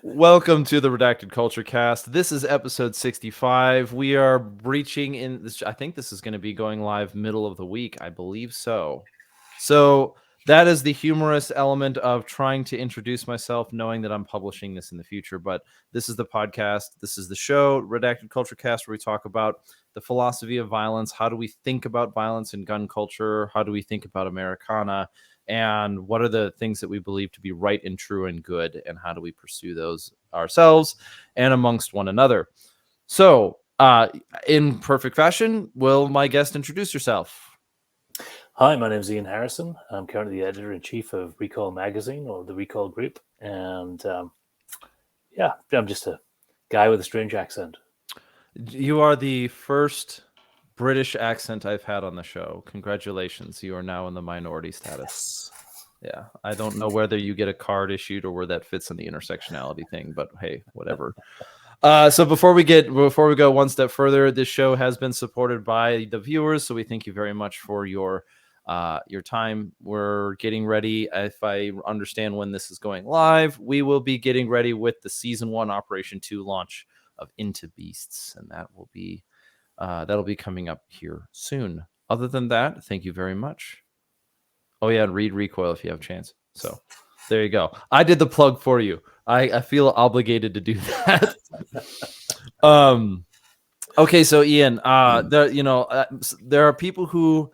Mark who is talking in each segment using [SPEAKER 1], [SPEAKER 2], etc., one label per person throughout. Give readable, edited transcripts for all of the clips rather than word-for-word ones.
[SPEAKER 1] Welcome to the Redacted Culture Cast. This is episode 65. We are breaching in this. I think this is going to be going live middle of the week. I believe so. So that is the humorous element of trying to introduce myself, knowing that I'm publishing this in the future. But this is the podcast. This is the show, Redacted Culture Cast, where we talk about the philosophy of violence. How do we think about violence in gun culture? How do we think about Americana? And what are the things that we believe to be right and true and good, and how do we pursue those ourselves and amongst one another? So, in perfect fashion, will my guest introduce yourself?
[SPEAKER 2] Hi, my name is Iain Harrison. I'm currently the editor-in-chief of RECOIL Magazine, or the RECOIL Group, and I'm just a guy with a strange accent.
[SPEAKER 1] You are the first British accent I've had on the show. Congratulations. You are now in the minority status. Yeah. I don't know whether you get a card issued or where that fits in the intersectionality thing, but hey, whatever. So before we go one step further, this show has been supported by the viewers, so we thank you very much for your time. We're getting ready. If I understand when this is going live, we will be getting ready with the season 1 Operation 2 launch of Into Beasts, and that'll be coming up here soon. Other than that, thank you very much. Oh yeah, and read Recoil if you have a chance. So there you go. I did the plug for you. I feel obligated to do that. Okay, so Iain, there are people who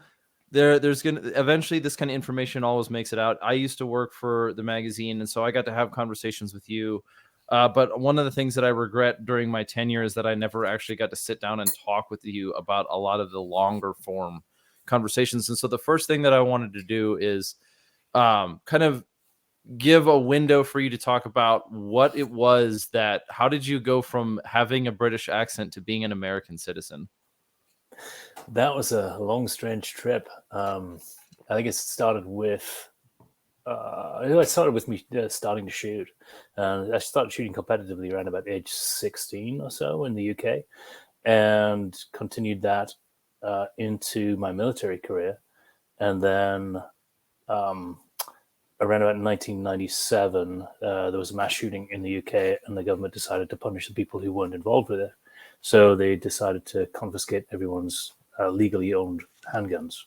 [SPEAKER 1] there's gonna eventually this kind of information always makes it out. I used to work for the magazine, and so I got to have conversations with you. But one of the things that I regret during my tenure is that I never actually got to sit down and talk with you about a lot of the longer form conversations. And so the first thing that I wanted to do is kind of give a window for you to talk about what it was that, how did you go from having a British accent to being an American citizen?
[SPEAKER 2] That was a long, strange trip. I think it started with me starting to shoot. I started shooting competitively around about age 16 or so in the UK, and continued that into my military career. And then around about 1997, there was a mass shooting in the UK, and the government decided to punish the people who weren't involved with it. So they decided to confiscate everyone's legally owned handguns.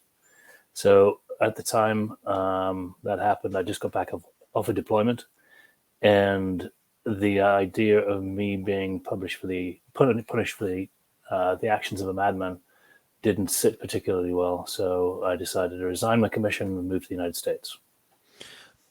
[SPEAKER 2] So at the time that happened, I just got back off a deployment, and the idea of me being punished for the actions of a madman didn't sit particularly well. So I decided to resign my commission and move to the United States.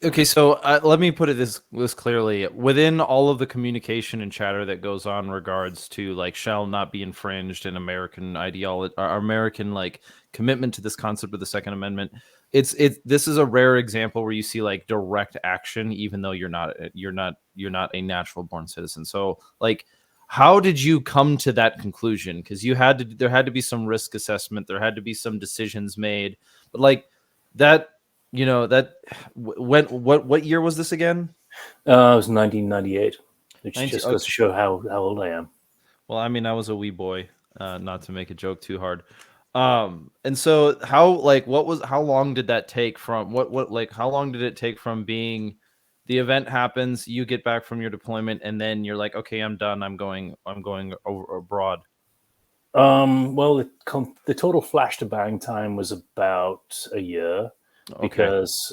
[SPEAKER 1] Okay, so let me put it this clearly. Within all of the communication and chatter that goes on regards to like shall not be infringed in American ideology, or American like commitment to this concept of the Second Amendment, this is a rare example where you see like direct action, even though you're not a natural born citizen. So like, how did you come to that conclusion? Because there had to be some risk assessment, there had to be some decisions made, but like that. What year was this again?
[SPEAKER 2] It was 1998, which just goes to show how old I am.
[SPEAKER 1] Well, I mean, I was a wee boy, not to make a joke too hard. And so how long did that take from how long did it take from being the event happens, you get back from your deployment, and then you're like, okay, I'm done. I'm going over abroad.
[SPEAKER 2] Well, the total flash to bang time was about a year.
[SPEAKER 1] Okay.
[SPEAKER 2] Because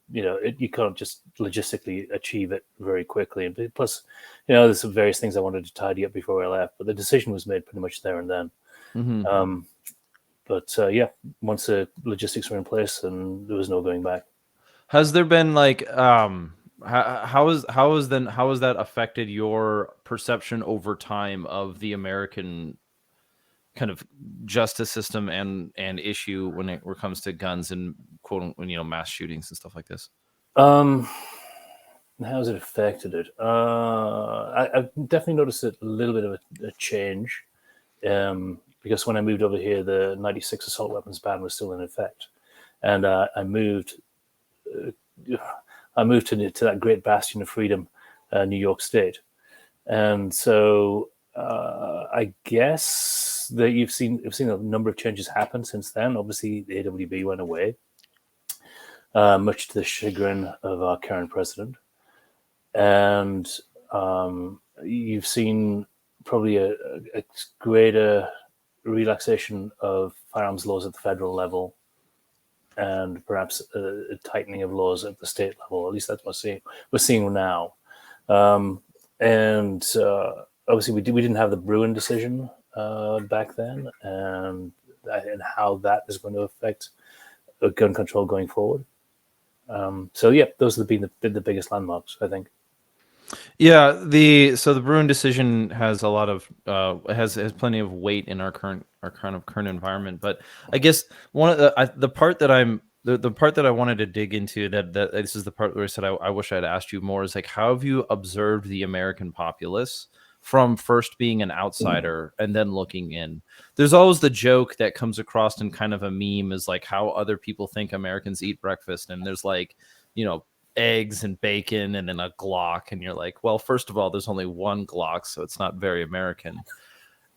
[SPEAKER 2] you can't just logistically achieve it very quickly, and plus, there's some various things I wanted to tidy up before I left. But the decision was made pretty much there and then.
[SPEAKER 1] Mm-hmm.
[SPEAKER 2] Once the logistics were in place, and there was no going back.
[SPEAKER 1] Has there been like how has that affected your perception over time of the American kind of justice system and issue when it comes to guns and mass shootings and stuff like this?
[SPEAKER 2] How has it affected it? I've definitely noticed a little bit of a change, because when I moved over here, the '96 assault weapons ban was still in effect, and I moved to that great bastion of freedom, New York State, and so I guess that you've seen a number of changes happen since then. Obviously, the AWB went away, much to the chagrin of our current president. And You've seen probably a greater relaxation of firearms laws at the federal level, and perhaps a tightening of laws at the state level. At least that's what we're seeing now. And obviously, we didn't have the Bruin decision back then, and how that is going to affect gun control going forward. So yeah, those have been the biggest landmarks, I think.
[SPEAKER 1] Yeah, the Bruin decision has a lot of has plenty of weight in our current environment. But I guess one of the part that the part that I wanted to dig into, that this is the part where I said I wish I'd asked you more, is like, how have you observed the American populace from first being an outsider and then looking in? There's always the joke that comes across in kind of a meme, is like how other people think Americans eat breakfast, and there's like, eggs and bacon and then a Glock, and you're like, well, first of all, there's only one Glock, so it's not very American.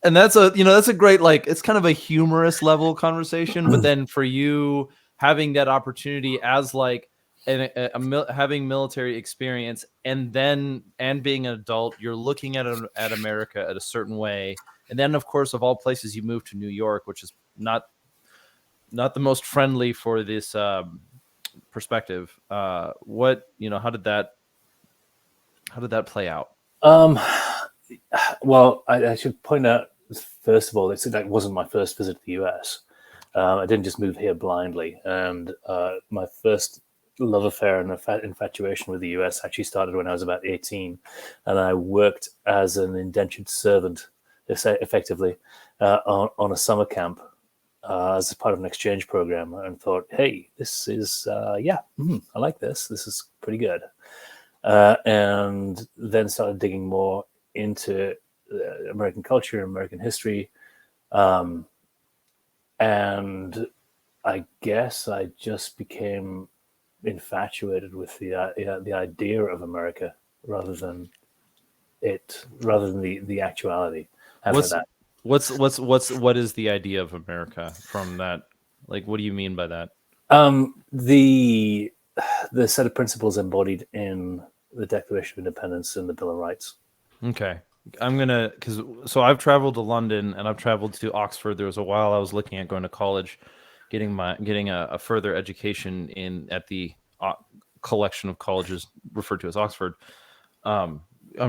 [SPEAKER 1] And that's a great, like, it's kind of a humorous level conversation. But then for you having that opportunity as like having military experience and being an adult, you're looking at America at a certain way. And then, of course, of all places, you move to New York, which is not the most friendly for this perspective. How did that play out?
[SPEAKER 2] Well, I should point out, first of all, that wasn't my first visit to the US. I didn't just move here blindly, and my first love affair and infatuation with the US actually started when I was about 18, and I worked as an indentured servant, effectively, on a summer camp as part of an exchange program, and thought, hey, this is I like this. This is pretty good. And then started digging more into American culture, American history, and I guess I just became infatuated with the idea of America rather than the actuality.
[SPEAKER 1] What is the idea of America from that? Like, what do you mean by that?
[SPEAKER 2] The set of principles embodied in the Declaration of Independence and the Bill of Rights.
[SPEAKER 1] Okay. So I've traveled to London and I've traveled to Oxford. There was a while I was looking at going to college, getting a further education at the collection of colleges referred to as Oxford. I'm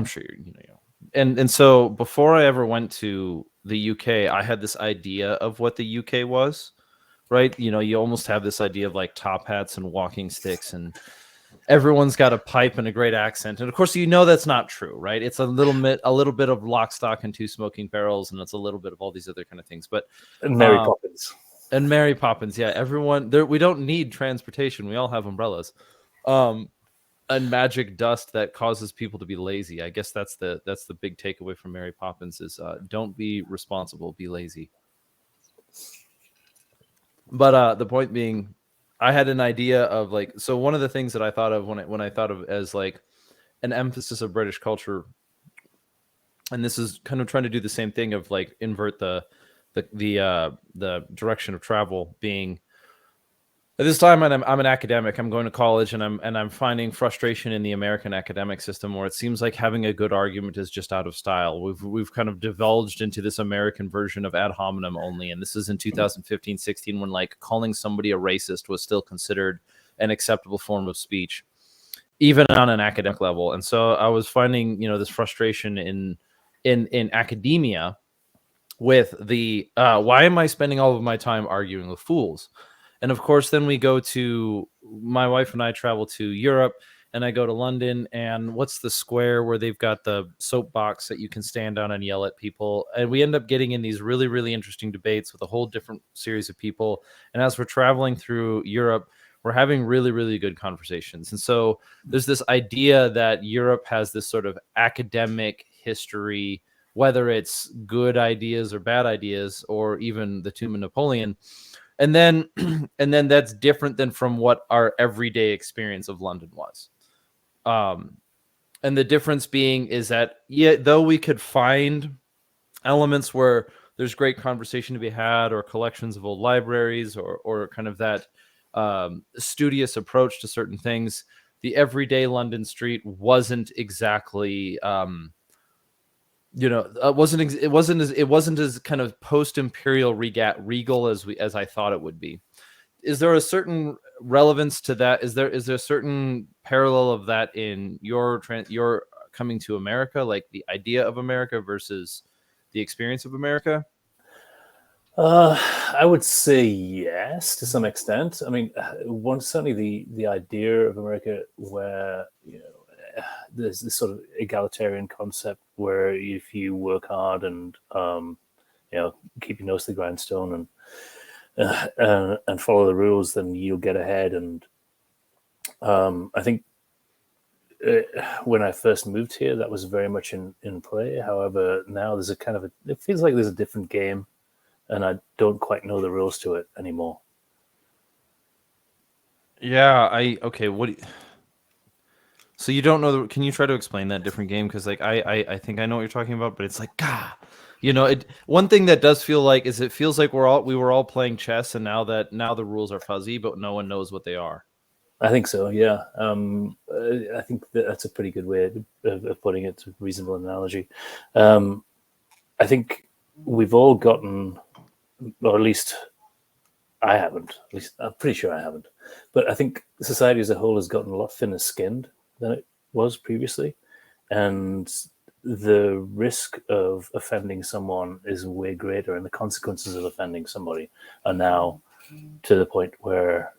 [SPEAKER 1] sure you know. And so before I ever went to the UK, I had this idea of what the UK was, right? You almost have this idea of like top hats and walking sticks, and everyone's got a pipe and a great accent. And of course, that's not true, right? It's a little bit of lock, stock, and two smoking barrels, and it's a little bit of all these other kind of things. But
[SPEAKER 2] Mary Poppins.
[SPEAKER 1] And Mary Poppins, yeah. Everyone there. We don't need transportation. We all have umbrellas. And magic dust that causes people to be lazy. I guess that's the big takeaway from Mary Poppins is don't be responsible, be lazy. But the point being, I had an idea of like, so one of the things that I thought of when I thought of as like an emphasis of British culture, and this is kind of trying to do the same thing of like invert the direction of travel, being at this time I'm an academic. I'm going to college, and I'm finding frustration in the American academic system, where it seems like having a good argument is just out of style. We've kind of divulged into this American version of ad hominem only, and this is in 2015-16, when like calling somebody a racist was still considered an acceptable form of speech, even on an academic level. And so I was finding this frustration in academia with the why am I spending all of my time arguing with fools? And of course, then my wife and I travel to Europe, and I go to London, and what's the square where they've got the soapbox that you can stand on and yell at people? And we end up getting in these really, really interesting debates with a whole different series of people. And as we're traveling through Europe, we're having really, really good conversations. And so there's this idea that Europe has this sort of academic history, whether it's good ideas or bad ideas, or even the Tomb of Napoleon. And then that's different than from what our everyday experience of London was. And the difference being is that, though we could find elements where there's great conversation to be had, or collections of old libraries, or kind of that studious approach to certain things, the everyday London street wasn't exactly it wasn't as kind of post-imperial regal as I thought it would be. Is there a certain relevance to that? Is there a certain parallel of that in your coming to America, like the idea of America versus the experience of America?
[SPEAKER 2] I would say yes to some extent. I mean, certainly the idea of America, where there's this sort of egalitarian concept where if you work hard and keep your nose to the grindstone and follow the rules, then you'll get ahead. And I think when I first moved here, that was very much in play. However, now there's it feels like there's a different game, and I don't quite know the rules to it anymore.
[SPEAKER 1] Yeah, so you don't know can you try to explain that different game? Because like I think I know what you're talking about, but it's like one thing that does feel like is it feels like we were all playing chess, and now the rules are fuzzy, but no one knows what they are.
[SPEAKER 2] I think so, yeah. I think that's a pretty good way of putting it. It's a reasonable analogy. I think we've all gotten, or at least I haven't. At least I'm pretty sure I haven't. But I think society as a whole has gotten a lot thinner skinned than it was previously, and the risk of offending someone is way greater, and the consequences of offending somebody are now to the point where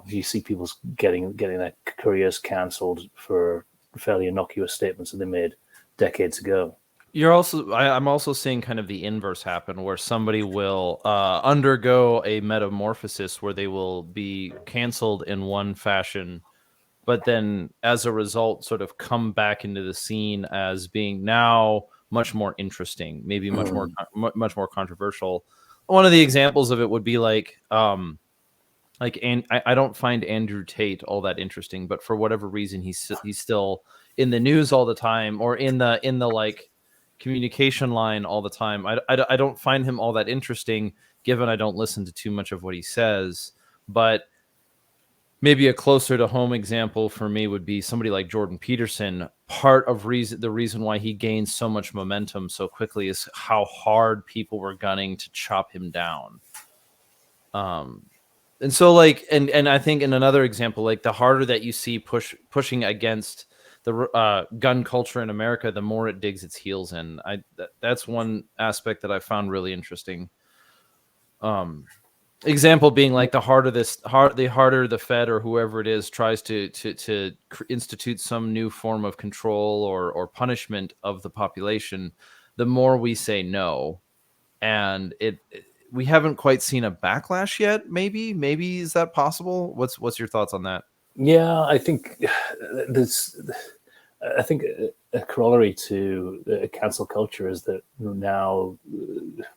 [SPEAKER 2] you see people getting their careers cancelled for fairly innocuous statements that they made decades ago.
[SPEAKER 1] I'm also seeing kind of the inverse happen, where somebody will undergo a metamorphosis where they will be canceled in one fashion, but then as a result sort of come back into the scene as being now much more interesting, maybe much more controversial. One of the examples of it would be and I don't find Andrew Tate all that interesting, but for whatever reason he's still in the news all the time, or in the like communication line all the time. I don't find him all that interesting, given I don't listen to too much of what he says. But maybe a closer to home example for me would be somebody like Jordan Peterson. Part of the reason why he gained so much momentum so quickly is how hard people were gunning to chop him down. And so and I think in another example, like the harder that you see pushing against the gun culture in America, the more it digs its heels in. That's one aspect that I found really interesting. Example being like the harder the Fed or whoever it is tries to institute some new form of control or punishment of the population, the more we say no. And we haven't quite seen a backlash yet. Maybe is that possible? What's your thoughts on that?
[SPEAKER 2] Yeah, I think a corollary to cancel culture is that now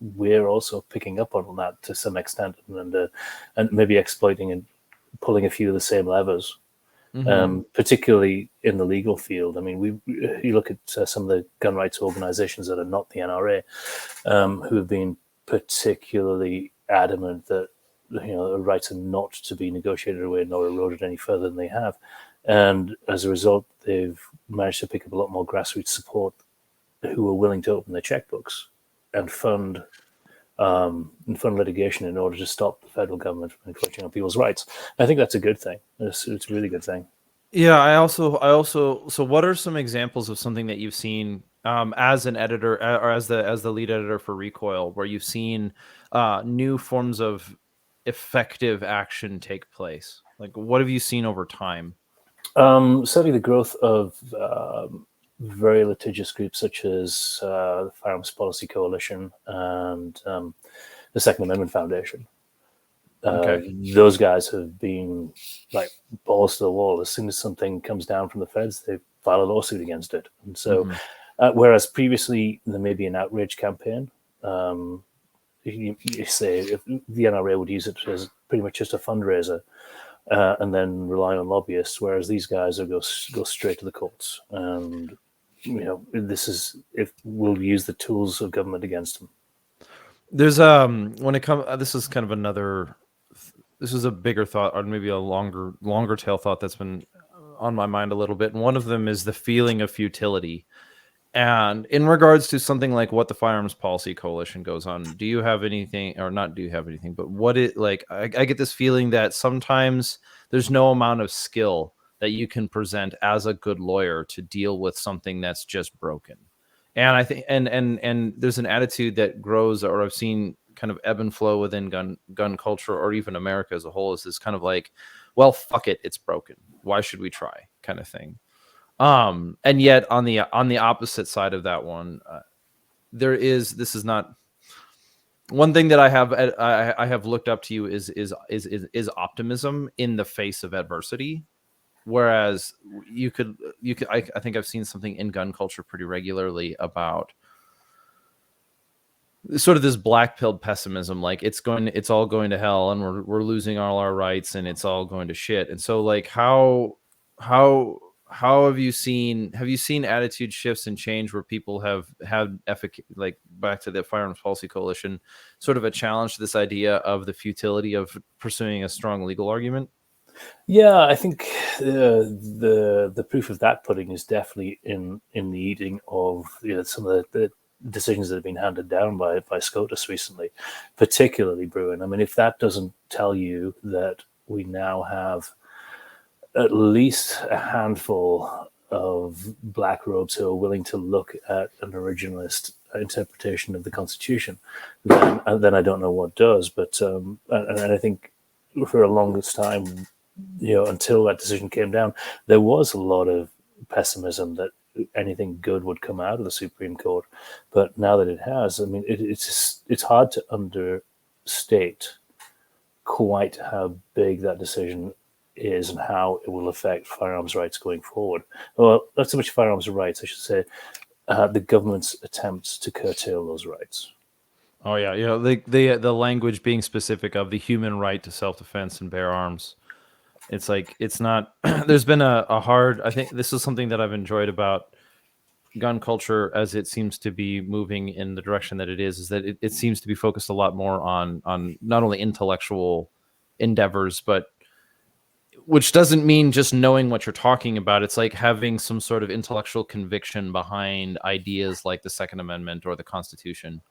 [SPEAKER 2] we're also picking up on that to some extent, and maybe exploiting and pulling a few of the same levers, particularly in the legal field. I mean, you look at some of the gun rights organizations that are not the NRA, who have been particularly adamant that the rights are not to be negotiated away nor eroded any further than they have. And as a result, they've managed to pick up a lot more grassroots support who are willing to open their checkbooks and fund litigation in order to stop the federal government from encroaching on people's rights. I think that's a good thing. It's a really good thing.
[SPEAKER 1] Yeah, I also. So, what are some examples of something that you've seen as an editor or as the lead editor for Recoil, where you've seen new forms of effective action take place? Like, what have you seen over time?
[SPEAKER 2] Certainly, the growth of very litigious groups such as the Firearms Policy Coalition and the Second Amendment Foundation. Those guys have been like balls to the wall. As soon as something comes down from the feds, they file a lawsuit against it. And so, whereas previously there may be an outrage campaign, you say if the NRA would use it as pretty much just a fundraiser, and then rely on lobbyists, whereas these guys will go straight to the courts. And this is if we'll use the tools of government against them.
[SPEAKER 1] There's when it comes, this is kind of this is a bigger thought, or maybe a longer tail thought that's been on my mind a little bit, and one of them is the feeling of futility. And in regards to something like what the Firearms Policy Coalition goes on, do you have anything, or not do you have anything, but what it like, I get this feeling that sometimes there's no amount of skill that you can present as a good lawyer to deal with something that's just broken. And I think, and there's an attitude that grows, or I've seen kind of ebb and flow within gun culture, or even America as a whole, is this kind of like, well, fuck it, it's broken. Why should we try, kind of thing. And yet on the opposite side of that one, this is not one thing that I have looked up to you is optimism in the face of adversity. Whereas you could I think I've seen something in gun culture pretty regularly about sort of this black pilled pessimism, like it's all going to hell, and we're losing all our rights, and it's all going to shit. And so like how have you seen attitude shifts and change where people have had like back to the Firearms Policy Coalition, sort of a challenge to this idea of the futility of pursuing a strong legal argument?
[SPEAKER 2] Yeah, I think the proof of that pudding is definitely in the eating of some of the decisions that have been handed down by SCOTUS recently, particularly Bruin. I mean, if that doesn't tell you that we now have at least a handful of black robes who are willing to look at an originalist interpretation of the Constitution, then I don't know what does. But and I think for a longest time, until that decision came down, there was a lot of pessimism that anything good would come out of the Supreme Court. But now that it has, I mean, it's hard to understate quite how big that decision is and how it will affect firearms rights going forward. Well, not so much firearms rights, I should say, the government's attempts to curtail those rights.
[SPEAKER 1] Oh yeah, the language being specific of the human right to self-defense and bear arms. It's like, it's not, there's been a hard, I think this is something that I've enjoyed about gun culture as it seems to be moving in the direction that it is that it seems to be focused a lot more on not only intellectual endeavors, but which doesn't mean just knowing what you're talking about. It's like having some sort of intellectual conviction behind ideas like the Second Amendment or the Constitution.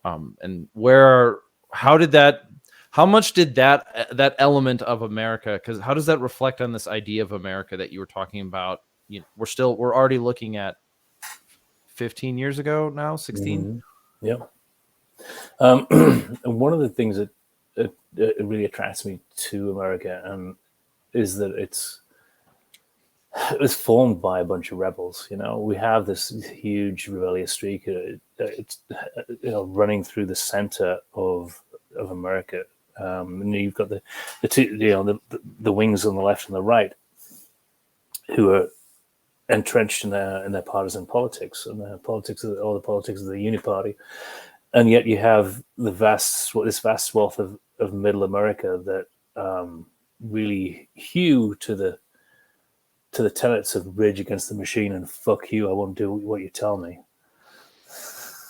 [SPEAKER 1] And how much did that element of America, because how does that reflect on this idea of America that you were talking about? We're already looking at 15 years ago now, 16.
[SPEAKER 2] Mm-hmm. Yeah. And one of the things that it really attracts me to America is that it was formed by a bunch of rebels. We have this huge rebellious streak. It's running through the center of America. And you've got the two, the wings on the left and the right, who are entrenched in their partisan politics and the politics of the Uniparty, and yet you have this vast swath of Middle America that really hew to the tenets of rage against the machine and fuck you, I won't do what you tell me.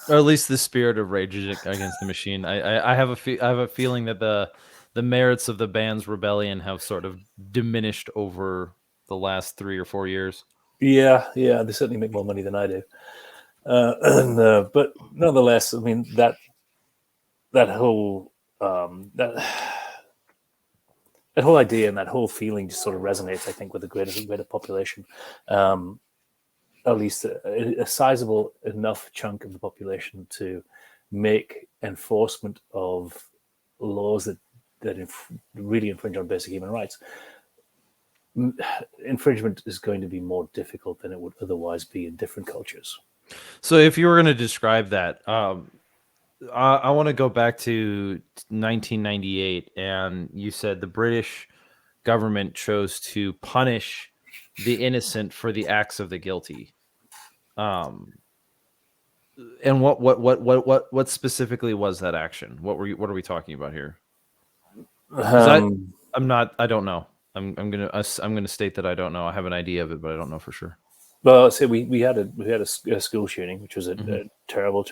[SPEAKER 1] Or at least the spirit of rage against the machine. I have a feeling that the merits of the band's rebellion have sort of diminished over the last 3 or 4 years.
[SPEAKER 2] Yeah, they certainly make more money than I do. But nonetheless, I mean that whole that whole idea and that whole feeling just sort of resonates, I think, with the greater population. At least a sizable enough chunk of the population to make enforcement of laws that really infringe on basic human rights. Infringement is going to be more difficult than it would otherwise be in different cultures.
[SPEAKER 1] So if you were going to describe that, I want to go back to 1998, and you said the British government chose to punish the innocent for the acts of the guilty. And what specifically was that action? What are we talking about here? I don't know. I'm gonna state that I don't know. I have an idea of it, but I don't know for sure.
[SPEAKER 2] Well, so we had a school shooting, which was a terrible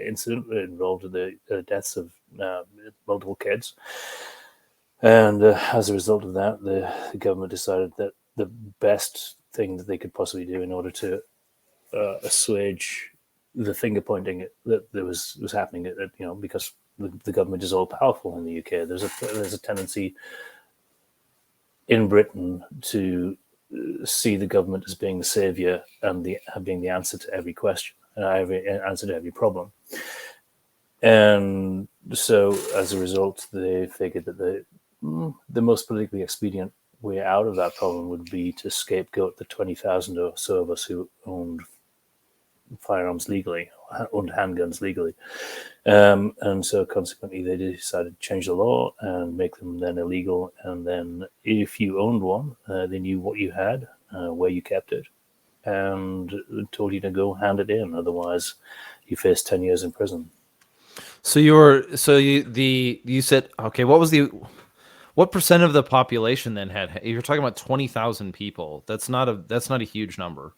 [SPEAKER 2] incident. It involved the deaths of multiple kids, and as a result of that, the government decided that the best thing that they could possibly do in order to assuage the finger pointing that was happening. Because the government is all powerful in the UK. There's a tendency in Britain to see the government as being the savior and being the answer to every question, every answer to every problem. And so, as a result, they figured that the most politically expedient way out of that problem would be to scapegoat the 20,000 or so of us who owned firearms legally, owned handguns legally. And so consequently, they decided to change the law and make them then illegal. And then if you owned one, they knew what you had, where you kept it, and told you to go hand it in. Otherwise, you face 10 years in prison.
[SPEAKER 1] So you said, okay, what percent of the population then had? You're talking about 20,000 people. That's not a huge number.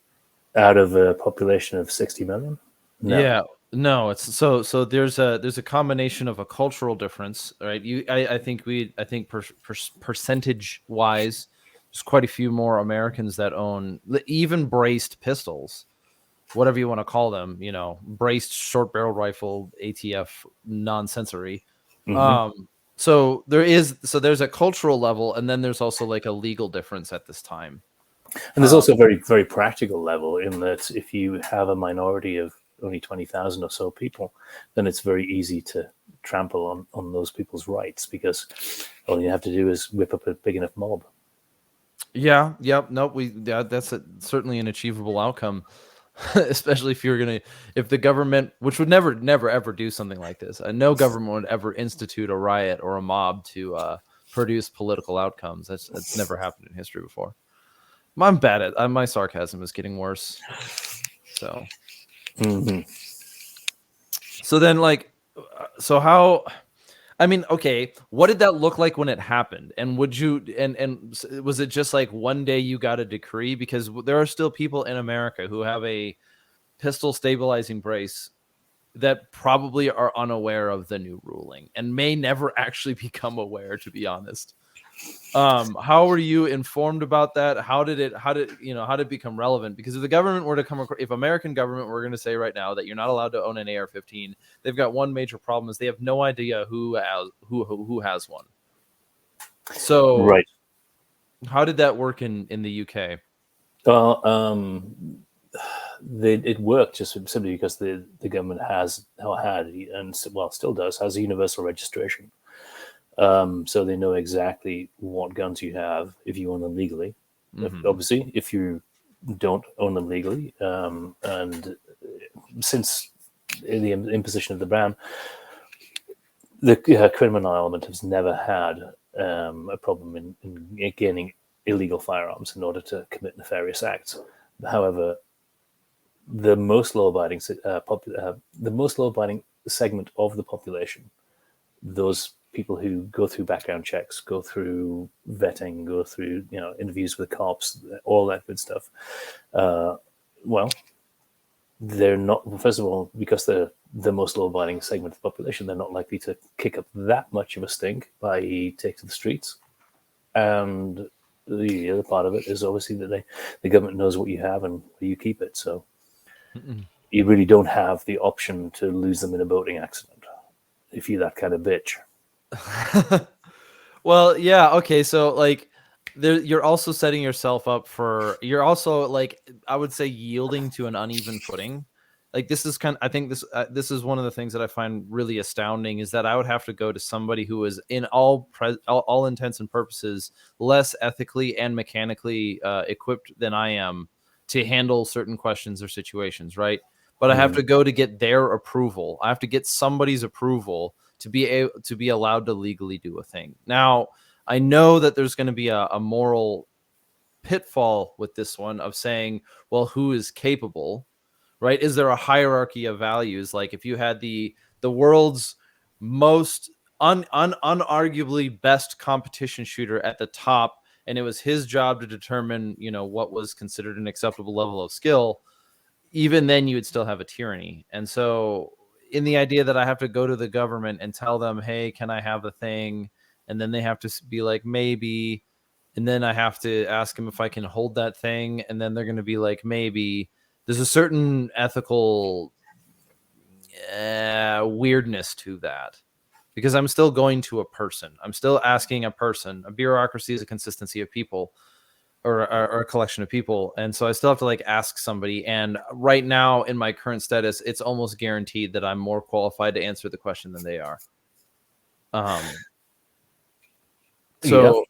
[SPEAKER 2] Out of a population of 60 million? No.
[SPEAKER 1] Yeah, no, it's so there's a combination of a cultural difference, right? I think percentage wise, there's quite a few more Americans that own even braced pistols, whatever you want to call them, braced short barrel rifle, ATF non-sensory.
[SPEAKER 2] Mm-hmm.
[SPEAKER 1] So there's a cultural level, and then there's also like a legal difference at this time.
[SPEAKER 2] And there's also a very, very practical level in that if you have a minority of only 20,000 or so people, then it's very easy to trample on those people's rights, because all you have to do is whip up a big enough mob.
[SPEAKER 1] Yeah, yep, nope. That's certainly an achievable outcome, especially if the government, which would never ever do something like this. No government would ever institute a riot or a mob to produce political outcomes. That's never happened in history before. I'm bad at my sarcasm is getting worse. So, So then, okay, what did that look like when it happened? And would you and was it just like one day you got a decree? Because there are still people in America who have a pistol stabilizing brace that probably are unaware of the new ruling and may never actually become aware, to be honest. How were you informed about that? How did it become relevant? Because if the government were to if American government were going to say right now that you're not allowed to own an AR-15, they've got one major problem: is they have no idea who has one. So,
[SPEAKER 2] right.
[SPEAKER 1] How did that work in the UK?
[SPEAKER 2] Well, it worked just simply because the government had and still does, has a universal registration. So they know exactly what guns you have if you own them legally. Mm-hmm. Obviously, if you don't own them legally, and since the imposition of the ban, the criminal element has never had a problem in gaining illegal firearms in order to commit nefarious acts. However, the most law-abiding segment of the population, those people who go through background checks, go through vetting, go through interviews with cops, all that good stuff. They're not. First of all, because they're the most law-abiding segment of the population, they're not likely to kick up that much of a stink by take to the streets. And the other part of it is obviously that the government knows what you have and where you keep it. So you really don't have the option to lose them in a boating accident if you're that kind of bitch.
[SPEAKER 1] Well, yeah, okay, so you're also setting yourself up you're also I would say yielding to an uneven footing. This is I think this is one of the things that I find really astounding, is that I would have to go to somebody who is in all intents and purposes less ethically and mechanically equipped than I am to handle certain questions or situations, right? But I have to go to get their approval. I have to get somebody's approval to be allowed to legally do a thing. Now, I know that there's going to be a moral pitfall with this one of saying, well, who is capable, right? Is there a hierarchy of values? Like if you had the world's most unarguably best competition shooter at the top, and it was his job to determine, what was considered an acceptable level of skill, even then you would still have a tyranny. And so in the idea that I have to go to the government and tell them, hey, can I have a thing? And then they have to be like, maybe. and then I have to ask them if I can hold that thing, and then they're going to be like, maybe. There's a certain ethical weirdness to that, because I'm still going to a person. I'm still asking a person. A bureaucracy is a consistency of people, or a collection of people, and so I still have to like ask somebody. And right now, in my current status, it's almost guaranteed that I'm more qualified to answer the question than they are. So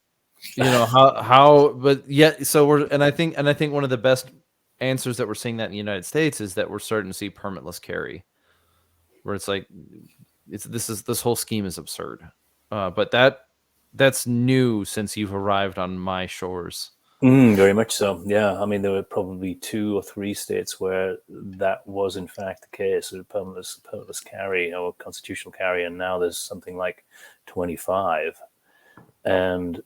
[SPEAKER 1] you know how, but yet, so we're, and I think one of the best answers that we're seeing that in the United States is that we're starting to see permitless carry, where it's like, this whole scheme is absurd. But that's new since you've arrived on my shores.
[SPEAKER 2] Very much so. Yeah, I mean, there were probably 2 or 3 states where that was in fact the case, of permitless carry or constitutional carry, and now there's something like 25, and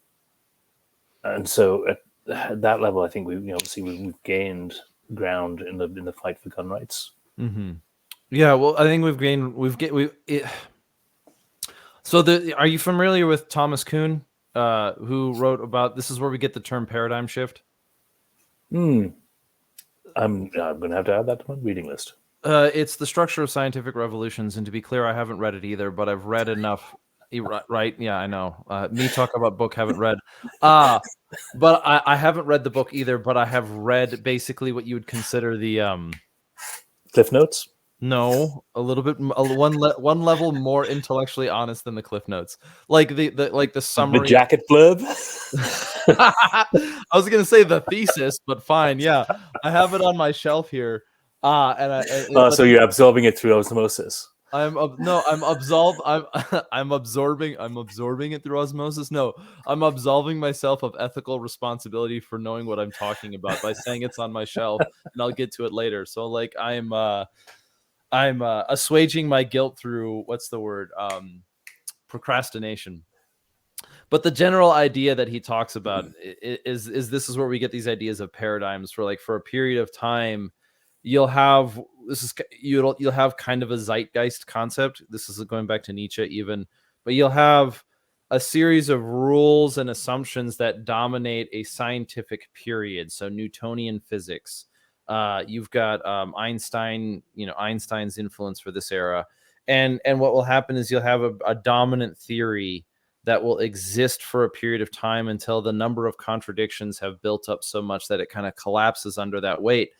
[SPEAKER 2] so at that level, I think we've gained ground in the fight for gun rights.
[SPEAKER 1] Mm-hmm. Yeah, well, I think So are you familiar with Thomas Kuhn, who wrote about, this is where we get the term paradigm shift?
[SPEAKER 2] I'm going to have to add that to my reading list.
[SPEAKER 1] It's The Structure of Scientific Revolutions, and to be clear, I haven't read it either, but I've read enough. Right? Yeah, I know. Me talk about book, haven't read. But I haven't read the book either, but I have read basically what you would consider the
[SPEAKER 2] Cliff Notes?
[SPEAKER 1] No, a little bit, one level more intellectually honest than the Cliff Notes, like the summary,
[SPEAKER 2] the jacket blurb.
[SPEAKER 1] I was gonna say the thesis, but fine, yeah, I have it on my shelf here.
[SPEAKER 2] So you're absorbing it through osmosis.
[SPEAKER 1] I'm absorbing it through osmosis. No, I'm absolving myself of ethical responsibility for knowing what I'm talking about by saying it's on my shelf, and I'll get to it later. So like I'm assuaging my guilt through, what's the word, procrastination. But the general idea that he talks about is this is where we get these ideas of paradigms, for like, for a period of time, you'll have you'll have kind of a zeitgeist concept. This is going back to Nietzsche even, but you'll have a series of rules and assumptions that dominate a scientific period. So Newtonian physics. You've got Einstein, Einstein's influence for this era, and what will happen is you'll have a dominant theory that will exist for a period of time until the number of contradictions have built up so much that it kind of collapses under that weight,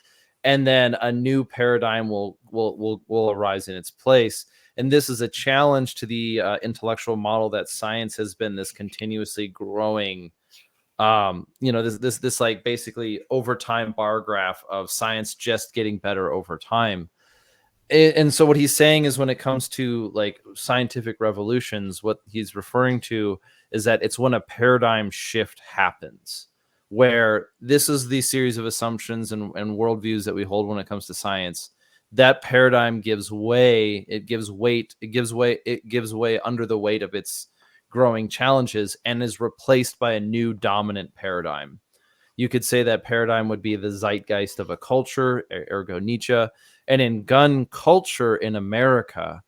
[SPEAKER 1] and then a new paradigm will arise in its place. And this is a challenge to the intellectual model that science has been this continuously growing, this like basically over time bar graph of science just getting better over time. And so what he's saying is, when it comes to like scientific revolutions, what he's referring to is that it's when a paradigm shift happens, where this is the series of assumptions and worldviews that we hold when it comes to science. That paradigm gives way, it gives way under the weight of its growing challenges, and is replaced by a new dominant paradigm. You could say that paradigm would be the zeitgeist of a culture, ergo Nietzsche. And in gun culture in America,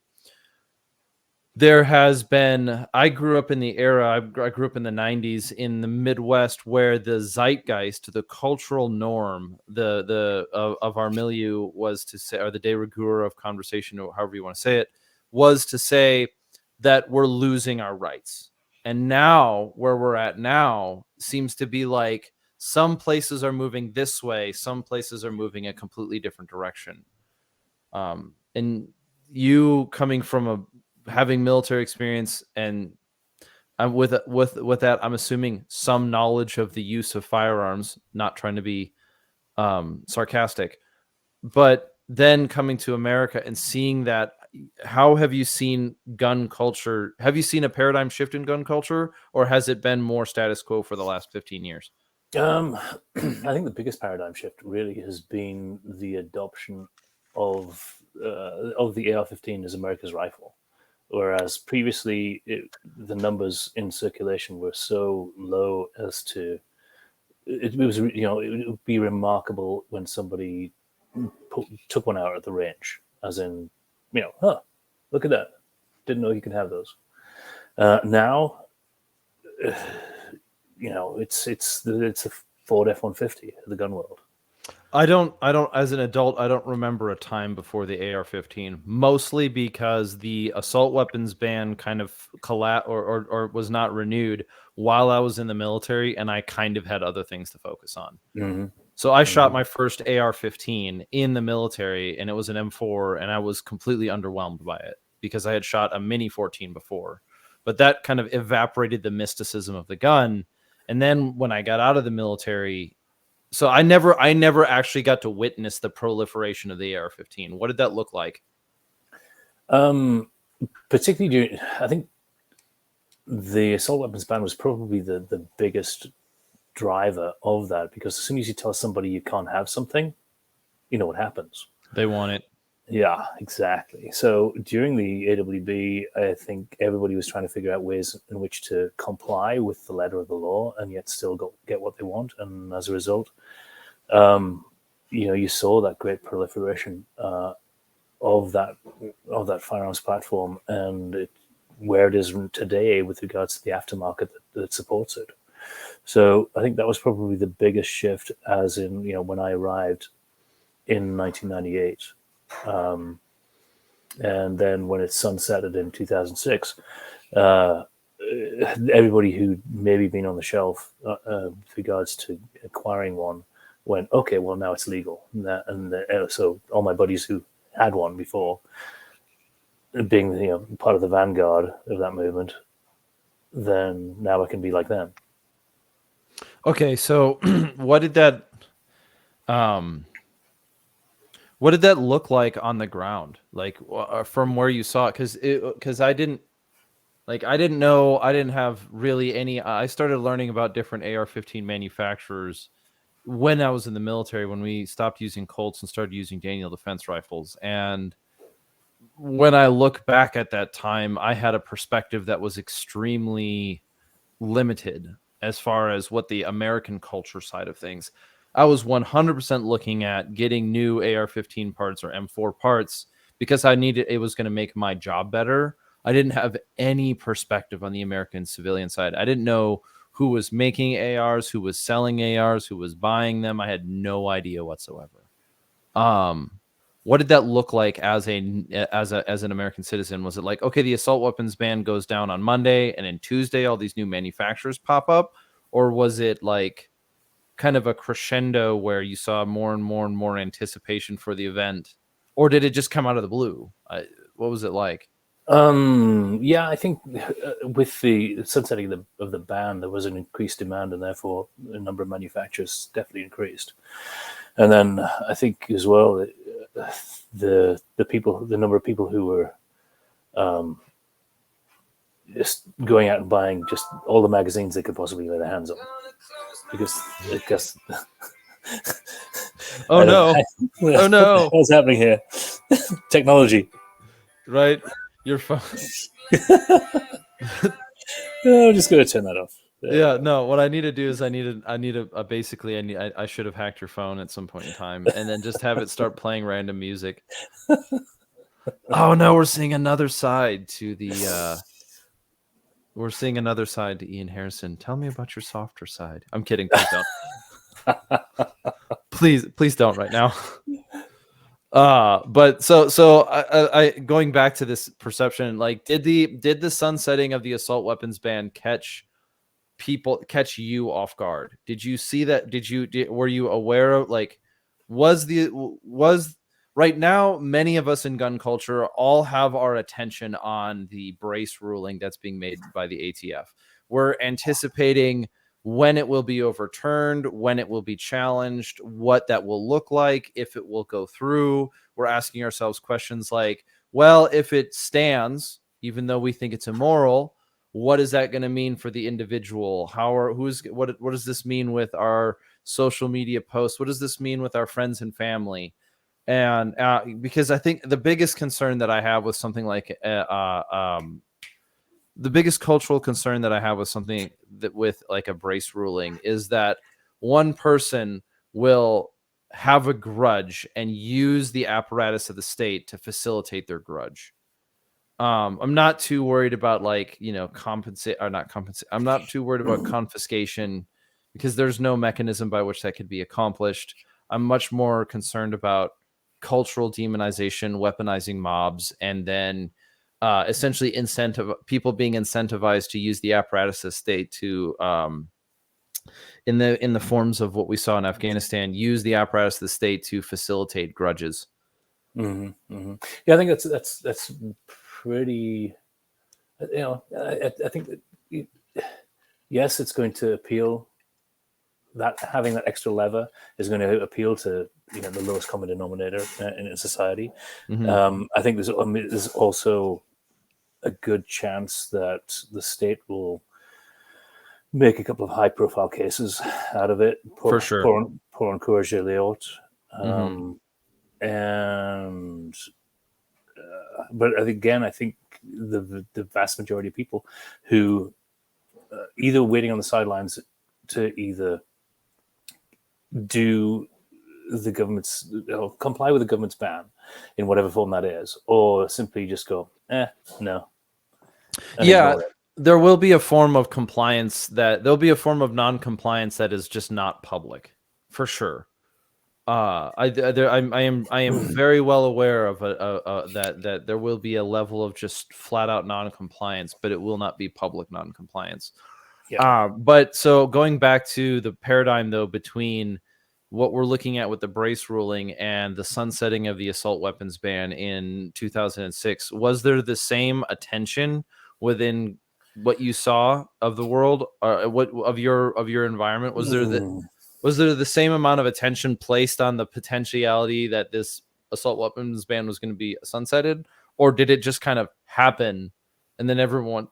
[SPEAKER 1] there has been, I grew up in the era, I grew up in the 90s in the Midwest, where the zeitgeist, the cultural norm, of our milieu was to say, or the de rigueur of conversation, or however you want to say it, was to say that we're losing our rights. And now, where we're at now, seems to be like some places are moving this way, some places are moving a completely different direction. And you coming from having military experience, and with that, I'm assuming some knowledge of the use of firearms, not trying to be sarcastic, but then coming to America and seeing that, how have you seen gun culture? Have you seen a paradigm shift in gun culture, or has it been more status quo for the last 15 years?
[SPEAKER 2] I think the biggest paradigm shift really has been the adoption of the AR-15 as America's rifle, whereas previously the numbers in circulation were so low as to it would be remarkable when somebody took one out at the range, as in, look at that, didn't know you could have those. Now it's a Ford F-150 of the gun world.
[SPEAKER 1] I don't, as an adult, I don't remember a time before the AR-15, mostly because the assault weapons ban kind of or was not renewed while I was in the military, and I kind of had other things to focus on.
[SPEAKER 2] Mm-hmm.
[SPEAKER 1] So I shot my first AR-15 in the military, and it was an M4, and I was completely underwhelmed by it because I had shot a Mini 14 before. But that kind of evaporated the mysticism of the gun. And then when I got out of the military, so I never actually got to witness the proliferation of the AR-15. What did that look like?
[SPEAKER 2] Particularly during, I think the assault weapons ban was probably the biggest driver of that, because as soon as you tell somebody you can't have something, you know what happens.
[SPEAKER 1] They want it.
[SPEAKER 2] Yeah, exactly. So during the AWB, I think everybody was trying to figure out ways in which to comply with the letter of the law and yet still get what they want. And as a result, you saw that great proliferation of that firearms platform, and where it is today with regards to the aftermarket that supports it. So I think that was probably the biggest shift, as in, when I arrived in 1998. And then when it sunsetted in 2006, everybody who'd maybe been on the shelf with regards to acquiring one went, okay, well, now it's legal. So all my buddies who had one before, being part of the vanguard of that movement, then now I can be like them.
[SPEAKER 1] Okay, so what did that look like on the ground, like from where you saw it? Because I didn't know, I didn't have really any. I started learning about different AR-15 manufacturers when I was in the military, when we stopped using Colts and started using Daniel Defense rifles. And when I look back at that time, I had a perspective that was extremely limited as far as what the American culture side of things. I was 100% looking at getting new AR-15 parts or M4 parts because I needed, it was going to make my job better. I didn't have any perspective on the American civilian side. I didn't know who was making ARs, who was selling ARs, who was buying them. I had no idea whatsoever. What did that look like as an American citizen? Was it like, okay, the assault weapons ban goes down on Monday, and then Tuesday all these new manufacturers pop up? Or was it like kind of a crescendo where you saw more and more and more anticipation for the event? Or did it just come out of the blue? What was it like?
[SPEAKER 2] Yeah, I think with the sunsetting of the ban, there was an increased demand, and therefore the number of manufacturers definitely increased. And then I think as well, the number of people who were just going out and buying just all the magazines they could possibly lay their hands on, because I guess.
[SPEAKER 1] Oh no! Oh no!
[SPEAKER 2] What's happening here? Technology,
[SPEAKER 1] right? Your phone.
[SPEAKER 2] I'm just going to turn that off.
[SPEAKER 1] Yeah, no. What I need to do is I should have hacked your phone at some point in time, and then just have it start playing random music. Oh no, we're seeing another side to the. We're seeing another side to Iain Harrison. Tell me about your softer side. I'm kidding. Please don't. please don't right now. But so I going back to this perception, like did the sunsetting of the assault weapons ban catch you off guard? Did you see that? Were you aware of, like, was right now, many of us in gun culture all have our attention on the brace ruling that's being made by the ATF. We're anticipating when it will be overturned, when it will be challenged, what that will look like, if it will go through. We're asking ourselves questions like, well, if it stands, even though we think it's immoral, what is that going to mean for the individual? What does this mean with our social media posts? What does this mean with our friends and family? And because I think the biggest concern that I have with something like the biggest cultural concern that I have with something that with like a brace ruling is that one person will have a grudge and use the apparatus of the state to facilitate their grudge. I'm not too worried about like, compensate or not compensate. I'm not too worried about confiscation because there's no mechanism by which that could be accomplished. I'm much more concerned about cultural demonization, weaponizing mobs, and then essentially people being incentivized to use the apparatus of state to in the forms of what we saw in Afghanistan, use the apparatus of the state to facilitate grudges.
[SPEAKER 2] Yeah, I think that's pretty. I think that yes, it's going to appeal. That having that extra lever is going to appeal to the lowest common denominator in society. I think there's also a good chance that the state will make a couple of high-profile cases out of it.
[SPEAKER 1] For sure.
[SPEAKER 2] Pour encourage Léot. And but again, I think the vast majority of people who either waiting on the sidelines to either do the government's comply with the government's ban in whatever form that is, or simply just go no.
[SPEAKER 1] Yeah, there will be a form of compliance there'll be a form of non-compliance that is just not public, for sure. I am very well aware of that there will be a level of just flat out non-compliance, but it will not be public non-compliance.
[SPEAKER 2] Yeah.
[SPEAKER 1] But so going back to the paradigm though between what we're looking at with the Brace ruling and the sunsetting of the assault weapons ban in 2006, was there the same attention within what you saw of the world, what of your environment? Was there the same amount of attention placed on the potentiality that this assault weapons ban was going to be sunsetted, or did it just kind of happen and then everyone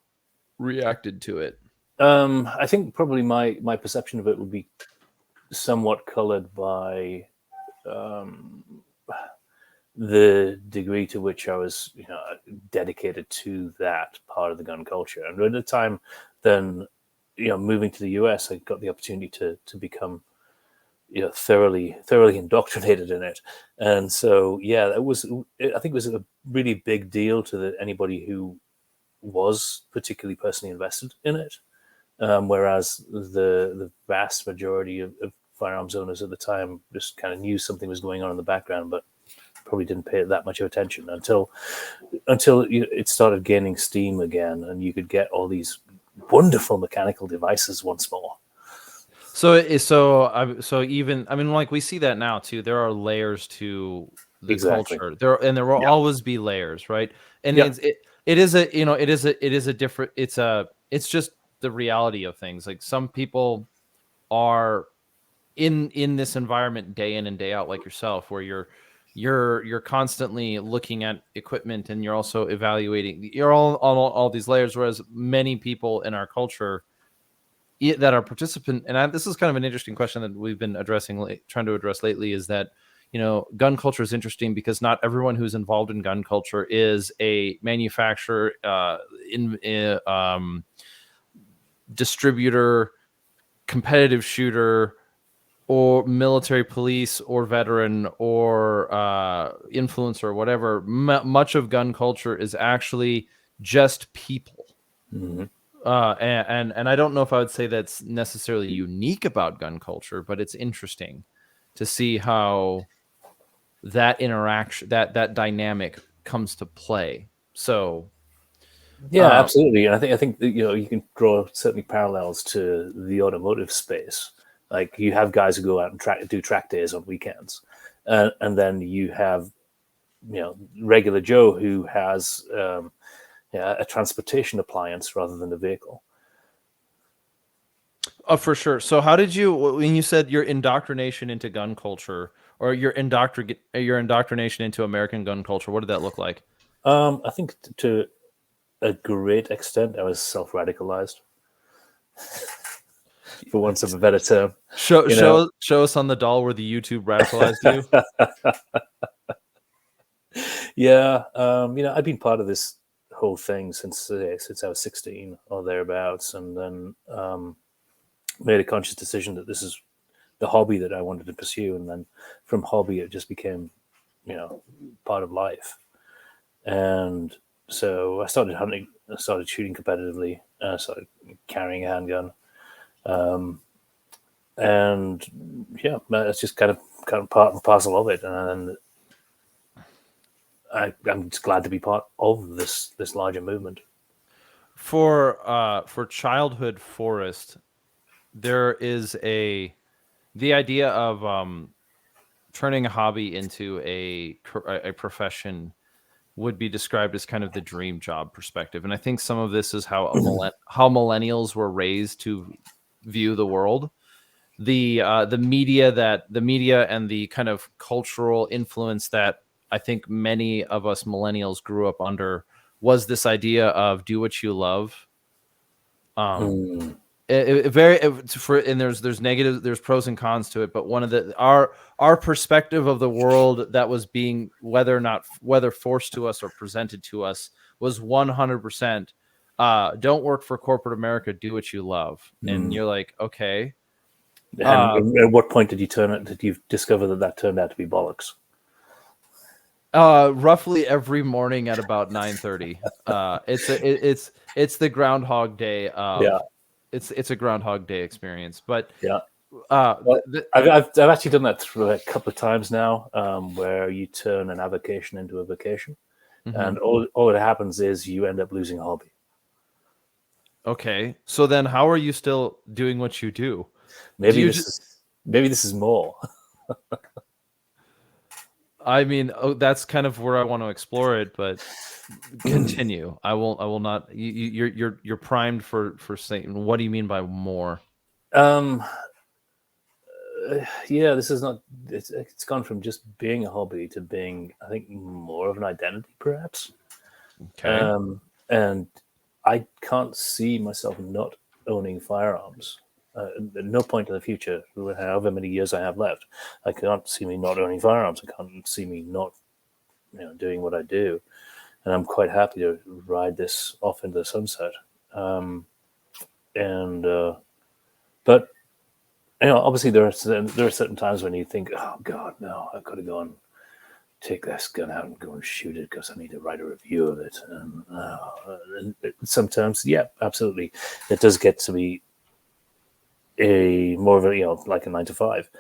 [SPEAKER 1] reacted to it?
[SPEAKER 2] I think probably my perception of it would be somewhat colored by the degree to which I was dedicated to that part of the gun culture. And at the time then, moving to the US, I got the opportunity to become thoroughly indoctrinated in it. And so I think it was a really big deal to anybody who was particularly personally invested in it. Whereas the vast majority of firearms owners at the time just kind of knew something was going on in the background, but probably didn't pay it that much of attention until it started gaining steam again, and you could get all these wonderful mechanical devices once more.
[SPEAKER 1] So even, I mean, like we see that now too. There are layers to the culture. There will always be layers, right? And it's just the reality of things. Like some people are in this environment day in and day out, like yourself, where you're constantly looking at equipment and you're also evaluating. You're all these layers, whereas many people in our culture that are participant, and this is kind of an interesting question that we've been trying to address lately, is that gun culture is interesting because not everyone who's involved in gun culture is a manufacturer, distributor, competitive shooter, or military police, or veteran, or influencer, or whatever. Much of gun culture is actually just people.
[SPEAKER 2] Mm-hmm.
[SPEAKER 1] And I don't know if I would say that's necessarily unique about gun culture, but it's interesting to see how that interaction, that dynamic comes to play. So,
[SPEAKER 2] absolutely. And I think that, you can draw certainly parallels to the automotive space. Like you have guys who go out and do track days on weekends, and then you have regular Joe who has a transportation appliance rather than a vehicle.
[SPEAKER 1] Oh, for sure. So how did you, when you said your indoctrination into gun culture, or your indoctrination into American gun culture, what did that look like?
[SPEAKER 2] I think to a great extent, I was self-radicalized, for want of a better term.
[SPEAKER 1] Show us on the doll where the YouTube radicalized you.
[SPEAKER 2] Yeah, I've been part of this whole thing since I was 16 or thereabouts, and then made a conscious decision that this is the hobby that I wanted to pursue, and then from hobby it just became part of life. And So I started hunting, I started shooting competitively, I started carrying a handgun. And yeah, it's just kind of part and parcel of it. And I'm just glad to be part of this larger movement.
[SPEAKER 1] For childhood forest, there is the idea of turning a hobby into a profession would be described as kind of the dream job perspective. And I think some of this is how how millennials were raised to view the world. The media and the kind of cultural influence that I think many of us millennials grew up under was this idea of do what you love.
[SPEAKER 2] Mm.
[SPEAKER 1] And there's negative, there's pros and cons to it, but one of our perspective of the world that was being whether forced to us or presented to us was 100% don't work for corporate America, do what you love. And you're like, okay.
[SPEAKER 2] And at what point did you discover that turned out to be bollocks?
[SPEAKER 1] Roughly every morning at about 9:30. It's the Groundhog Day
[SPEAKER 2] Yeah.
[SPEAKER 1] It's a Groundhog Day experience. But
[SPEAKER 2] Yeah. Well, I've actually done that through a couple of times now, where you turn an avocation into a vacation, and all that happens is you end up losing a hobby.
[SPEAKER 1] Okay, so then how are you still doing what you do?
[SPEAKER 2] Maybe this is more.
[SPEAKER 1] I mean, that's kind of where I want to explore it, but continue. I will not. You're primed for saying. What do you mean by more?
[SPEAKER 2] Yeah, this is not. It's gone from just being a hobby to being, I think, more of an identity, perhaps.
[SPEAKER 1] Okay.
[SPEAKER 2] And I can't see myself not owning firearms. At no point in the future, however many years I have left, I can't see me not owning firearms. I can't see me not, doing what I do, and I'm quite happy to ride this off into the sunset. But obviously there are certain times when you think, oh God, no, I've got to go and take this gun out and go and shoot it because I need to write a review of it. And sometimes, yeah, absolutely, it does get to be a more of a like a 9 to 5,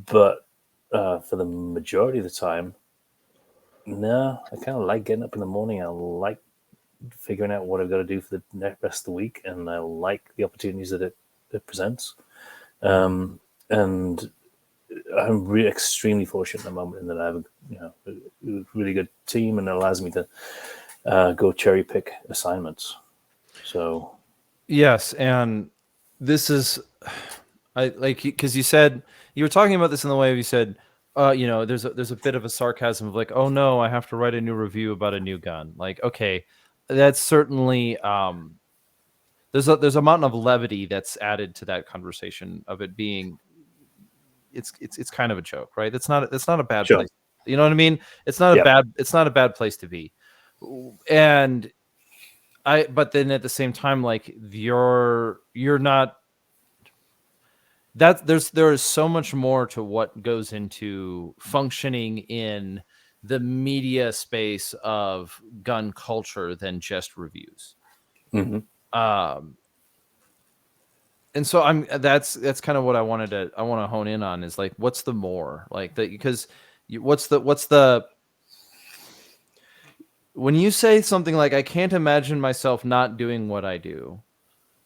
[SPEAKER 2] but for the majority of the time, no, I kind of like getting up in the morning. I like figuring out what I've got to do for the rest of the week, and I like the opportunities that it presents. And I'm really extremely fortunate at the moment in that I have a really good team, and it allows me to go cherry pick assignments. So
[SPEAKER 1] yes, and this is I like because you were talking about this in the way you said, there's a bit of a sarcasm of like, oh no, I have to write a new review about a new gun. Like, okay, that's certainly there's a mountain of levity that's added to that conversation of it being it's kind of a joke, right? It's not a bad
[SPEAKER 2] sure.
[SPEAKER 1] place. You know what I mean? It's not a bad place to be. And but then at the same time, like you're not that there is so much more to what goes into functioning in the media space of gun culture than just reviews.
[SPEAKER 2] Mm-hmm.
[SPEAKER 1] And so that's kind of what I want to hone in on is like, what's the more like that? Because what's the when you say something like, I can't imagine myself not doing what I do,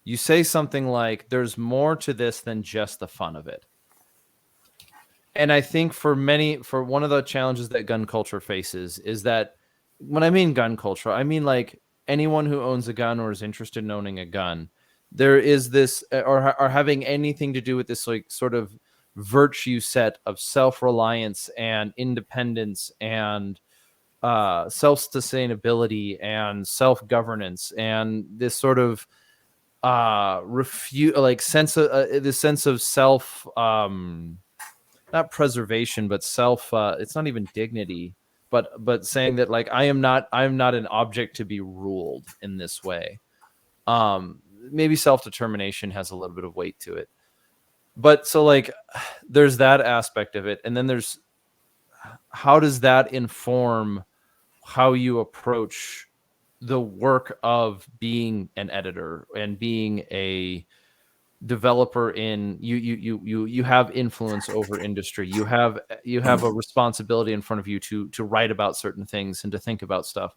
[SPEAKER 1] you say something like, there's more to this than just the fun of it. And I think for one of the challenges that gun culture faces is that when I mean gun culture, I mean like anyone who owns a gun or is interested in owning a gun, there is this or having anything to do with this like sort of virtue set of self-reliance and independence and self-sustainability and self-governance and this sort of sense of this sense of self not preservation but self it's not even dignity but saying that like I'm not an object to be ruled in this way. Maybe self-determination has a little bit of weight to it, but so like there's that aspect of it, and then there's how does that inform how you approach the work of being an editor and being a developer in you have influence over industry. You have a responsibility in front of you to write about certain things and to think about stuff.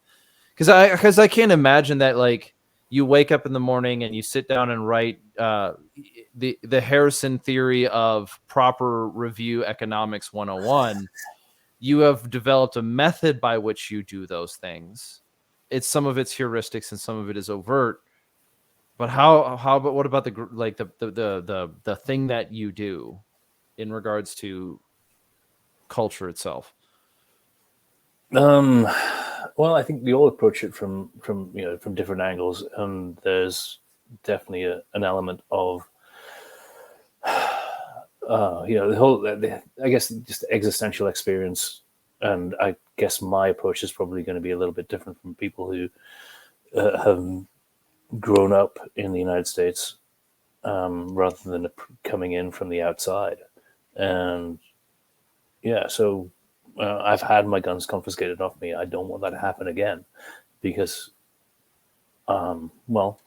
[SPEAKER 1] Because I can't imagine that, like, you wake up in the morning and you sit down and write the Harrison theory of proper review economics 101. You have developed a method by which you do those things. It's some of it's heuristics and some of it is overt. But but what about the thing that you do in regards to culture itself?
[SPEAKER 2] Well, I think we all approach it from different angles, and there's definitely an element of the whole I guess just existential experience, and I guess my approach is probably going to be a little bit different from people who have grown up in the United States rather than coming in from the outside. And yeah, so I've had my guns confiscated off me. I don't want that to happen again because, well,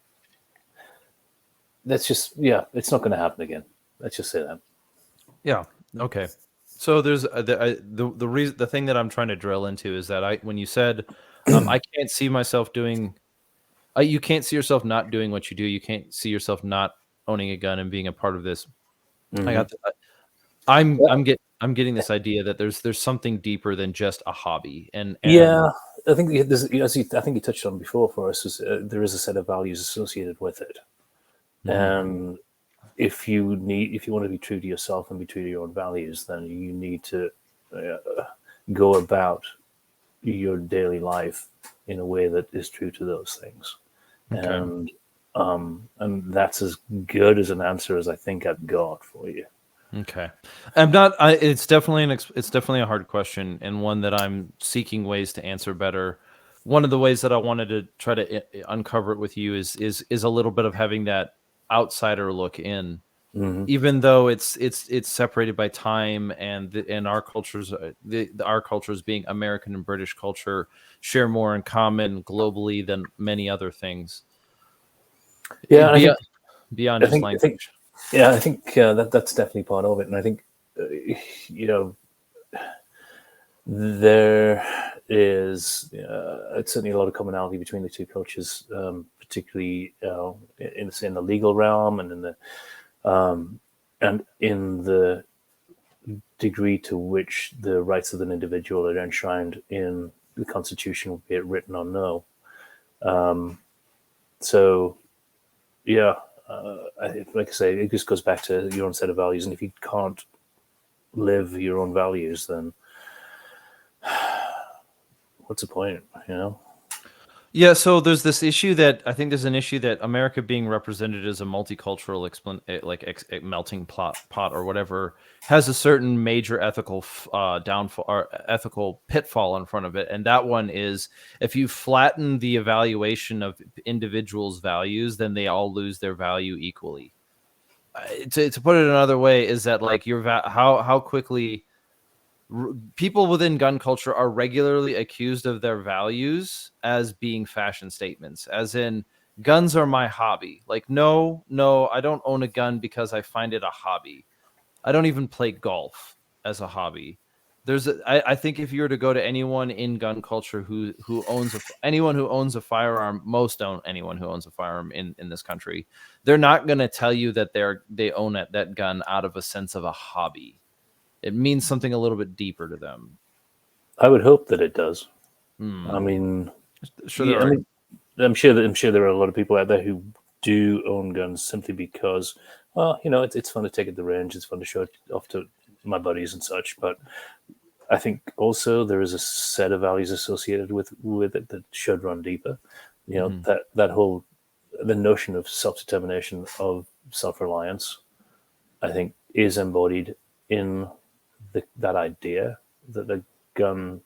[SPEAKER 2] that's just, it's not going to happen again. Let's just say that.
[SPEAKER 1] Yeah. Okay. So there's the reason, the thing that I'm trying to drill into is that when you said I can't see myself doing, you can't see yourself not doing what you do. You can't see yourself not owning a gun and being a part of this.
[SPEAKER 2] Mm-hmm.
[SPEAKER 1] I'm getting this idea that there's something deeper than just a hobby. And
[SPEAKER 2] yeah, I think there's, I think you touched on before for us, is there is a set of values associated with it. And if you want to be true to yourself and be true to your own values, then you need to go about your daily life in a way that is true to those things. Okay. And that's as good as an answer as I think I've got for you.
[SPEAKER 1] Okay. It's definitely a hard question, and one that I'm seeking ways to answer better. One of the ways that I wanted to try to uncover it with you is a little bit of having that outsider look in. Even though it's separated by time, and our cultures, our cultures being American and British culture, share more in common globally than many other things.
[SPEAKER 2] Yeah,
[SPEAKER 1] beyond just language.
[SPEAKER 2] I think that's definitely part of it, and I think there is certainly a lot of commonality between the two cultures, particularly in the legal realm and in the degree to which the rights of an individual are enshrined in the Constitution, be it written or no. So, yeah, like I say, it just goes back to your own set of values. And if you can't live your own values, then what's the point,
[SPEAKER 1] Yeah, so there's this issue that I think there's an issue that America being represented as a multicultural melting pot or whatever has a certain major ethical downfall or ethical pitfall in front of it, and that one is if you flatten the evaluation of individuals' values, then they all lose their value equally. To put it another way, is that like how quickly people within gun culture are regularly accused of their values as being fashion statements, as in guns are my hobby. Like, no, I don't own a gun because I find it a hobby. I don't even play golf as a hobby. I think if you were to go to anyone in gun culture who owns anyone who owns a firearm, anyone who owns a firearm in this country, they're not going to tell you that they own that gun out of a sense of a hobby. It means something a little bit deeper to them.
[SPEAKER 2] I would hope that it does. I mean,
[SPEAKER 1] sure,
[SPEAKER 2] I'm sure there are a lot of people out there who do own guns simply because, well, it's fun to take at the range. It's fun to show it off to my buddies and such. But I think also there is a set of values associated with it that should run deeper. That whole the notion of self-determination, of self-reliance, I think is embodied in that idea that the gun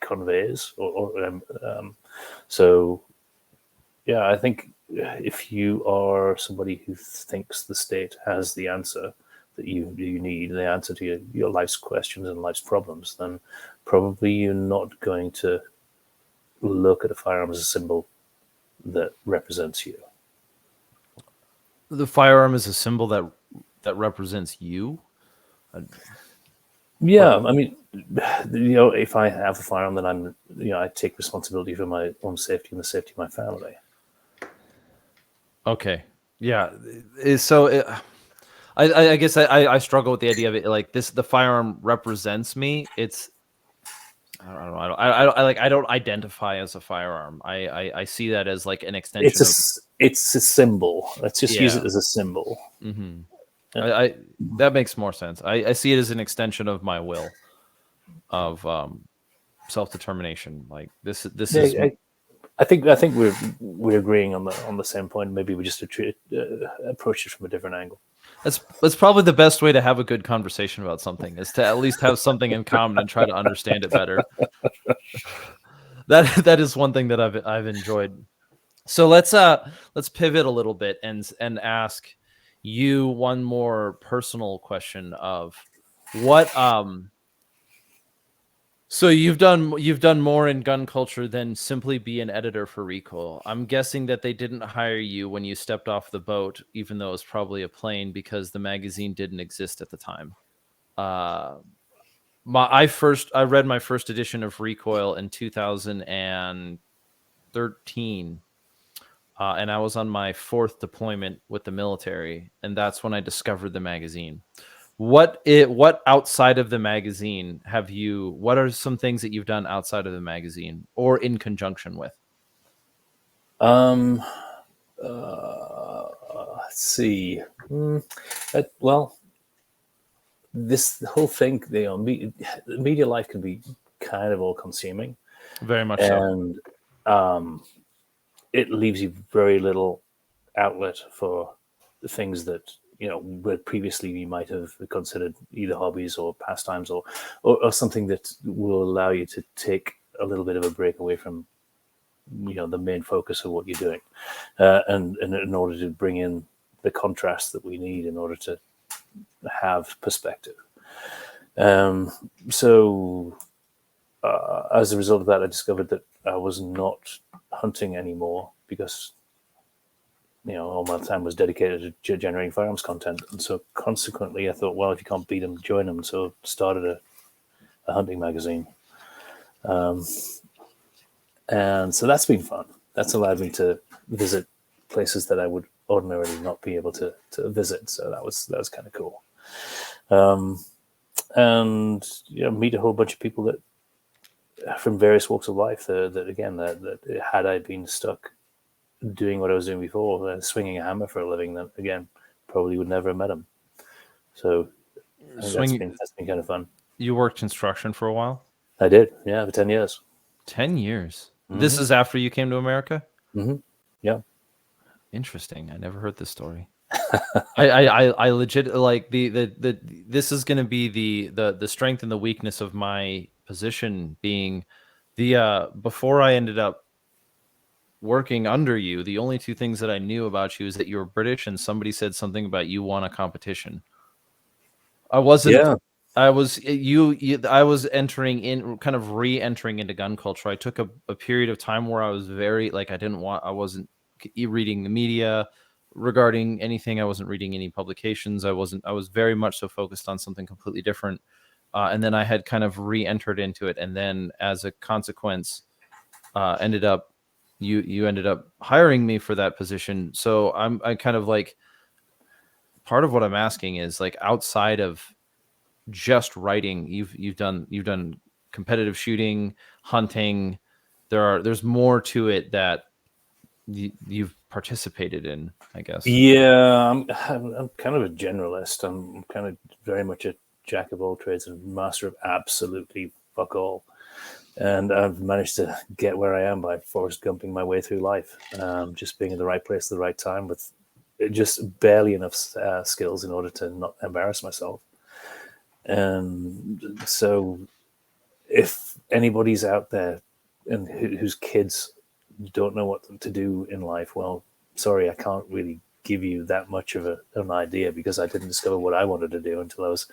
[SPEAKER 2] conveys, so yeah, I think if you are somebody who thinks the state has the answer that you need, the answer to your life's questions and life's problems, then probably you're not going to look at a firearm as a symbol that represents you.
[SPEAKER 1] The firearm is a symbol that represents you.
[SPEAKER 2] Yeah, I mean, if I have a firearm, then I take responsibility for my own safety and the safety of my family.
[SPEAKER 1] Okay. Yeah. I guess I struggle with the idea of it like this. The firearm represents me. I don't know. I don't identify as a firearm. I see that as like an extension of.
[SPEAKER 2] It's a symbol. Let's just use
[SPEAKER 1] Yeah.
[SPEAKER 2] it as a symbol.
[SPEAKER 1] Mm-hmm. That makes more sense. I see it as an extension of my will, of self-determination. Like this is.
[SPEAKER 2] I think we're agreeing on the same point. Maybe we just approach it from a different angle.
[SPEAKER 1] That's probably the best way to have a good conversation about something, is to at least have something in common and try to understand it better. That is one thing that I've enjoyed. So let's pivot a little bit and ask you one more personal question of what so you've done more in gun culture than simply be an editor for Recoil. I'm guessing that they didn't hire you when you stepped off the boat, even though it was probably a plane, because the magazine didn't exist at the time. I read my first edition of Recoil in 2013. And I was on my 4th deployment with the military, and that's when I discovered the magazine. What outside of the magazine what are some things that you've done outside of the magazine or in conjunction with?
[SPEAKER 2] Let's see. Well, the whole thing, media life can be kind of all consuming.
[SPEAKER 1] Very much so.
[SPEAKER 2] And it leaves you very little outlet for the things that where previously you might have considered either hobbies or pastimes or something that will allow you to take a little bit of a break away from the main focus of what you're doing, and in order to bring in the contrast that we need in order to have perspective. So as a result of that, I discovered that I was not hunting anymore, because all my time was dedicated to generating firearms content. And so consequently, I thought, well, if you can't beat them, join them. So started a hunting magazine. And so that's been fun. That's allowed me to visit places that I would ordinarily not be able to visit. So that was kind of cool. And meet a whole bunch of people that from various walks of life that had I been stuck doing what I was doing before, swinging a hammer for a living, then again probably would never have met him. So that's been kind of fun.
[SPEAKER 1] You worked construction for a while?
[SPEAKER 2] I did, yeah, for 10 years.
[SPEAKER 1] 10 years. Mm-hmm. This is after you came to America?
[SPEAKER 2] Mm-hmm. Yeah.
[SPEAKER 1] Interesting. I never heard this story. I legit like this is going to be the strength and the weakness of my position being before I ended up working under you, the only two things that I knew about you is that you were British, and somebody said something about you won a competition. I wasn't. Yeah. I was I was re-entering into gun culture. I took a period of time where I was very I wasn't reading the media regarding anything. I wasn't reading any publications. I was very much so focused on something completely different. And then I had kind of re-entered into it, and then as a consequence, you ended up hiring me for that position. So I kind of like, part of what I'm asking is, like, outside of just writing, you've done competitive shooting, hunting. There's more to it that you've participated in, I guess.
[SPEAKER 2] Yeah, I'm kind of a generalist. I'm kind of very much a jack of all trades and master of absolutely fuck all. And I've managed to get where I am by Forrest Gumping my way through life, just being in the right place at the right time with just barely enough skills in order to not embarrass myself. And so if anybody's out there and whose kids don't know what to do in life, well, sorry, I can't really give you that much of an idea, because I didn't discover what I wanted to do until I was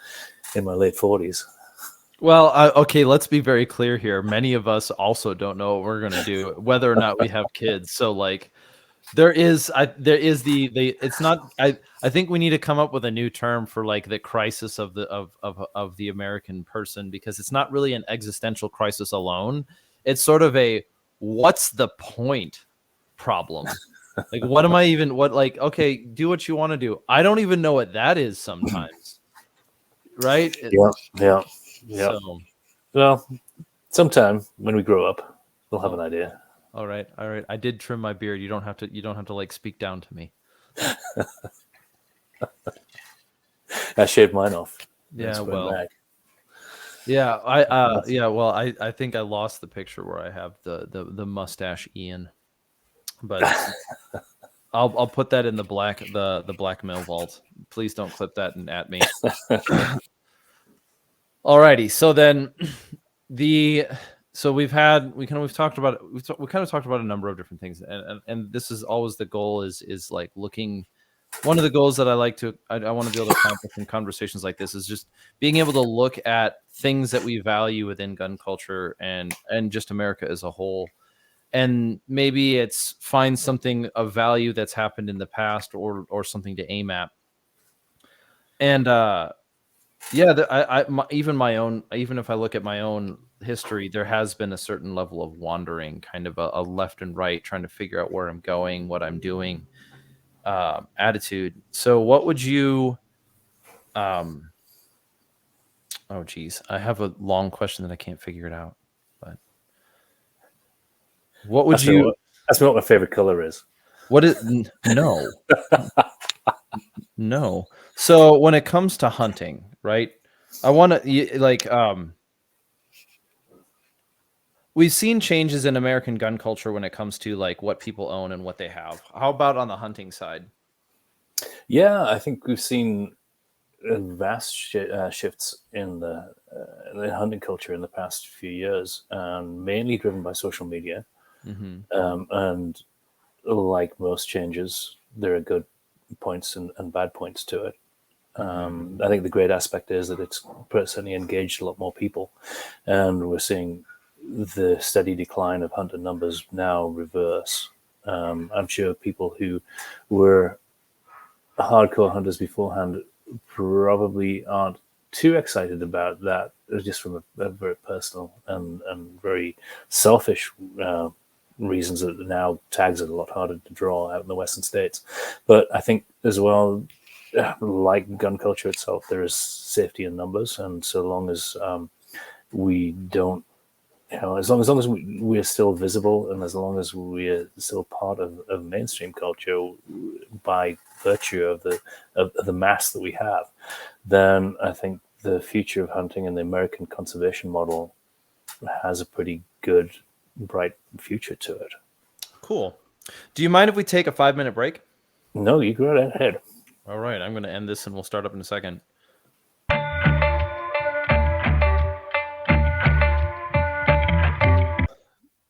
[SPEAKER 2] in my late 40s.
[SPEAKER 1] Well, okay, let's be very clear here. Many of us also don't know what we're going to do, whether or not we have kids. So like there is the it's not I think we need to come up with a new term for like the crisis of the American person, because it's not really an existential crisis alone. It's sort of a what's the point problem. Like what am I even what like okay, do what you want to do. I don't even know what that is sometimes. Right?
[SPEAKER 2] Yeah.
[SPEAKER 1] So
[SPEAKER 2] Well, sometime when we grow up, we'll have an idea.
[SPEAKER 1] all right. I did trim my beard. You don't have to like speak down to me.
[SPEAKER 2] I shaved mine off.
[SPEAKER 1] Yeah, well. Yeah, I think I lost the picture where I have the mustache Ian. But I'll put that in the blackmail vault. Please don't clip that and at me. Alrighty, so then we've talked about a number of different things, and this is always the goal is like looking. One of the goals that I want to be able to accomplish in conversations like this is just being able to look at things that we value within gun culture and just America as a whole, and maybe it's find something of value that's happened in the past or something to aim at, and even if I look at my own history, there has been a certain level of wandering, kind of a left and right, trying to figure out where I'm going, what I'm doing, attitude. So what would you, oh geez, I have a long question that I can't figure it out, but what would you,
[SPEAKER 2] ask me what my favorite color is.
[SPEAKER 1] what is, no, no. So when it comes to hunting, right? I want to like, we've seen changes in American gun culture when it comes to like what people own and what they have. How about on the hunting side?
[SPEAKER 2] Yeah, I think we've seen vast shifts in the hunting culture in the past few years, mainly driven by social media.
[SPEAKER 1] Mm-hmm.
[SPEAKER 2] And like most changes, there are good points and bad points to it. I think the great aspect is that it's certainly engaged a lot more people, and we're seeing the steady decline of hunter numbers now reverse. I'm sure people who were hardcore hunters beforehand probably aren't too excited about that, just from a very personal and very selfish reasons that now tags are a lot harder to draw out in the Western states. But I think as well, like gun culture itself, there is safety in numbers, and so long as we don't, as long as we're still visible, and as long as we're still part of mainstream culture by virtue of the mass that we have, then I think the future of hunting and the American conservation model has a pretty good, bright future to it.
[SPEAKER 1] Cool. Do you mind if we take a 5-minute break?
[SPEAKER 2] No, you go right ahead.
[SPEAKER 1] All right, I'm going to end this and we'll start up in a second.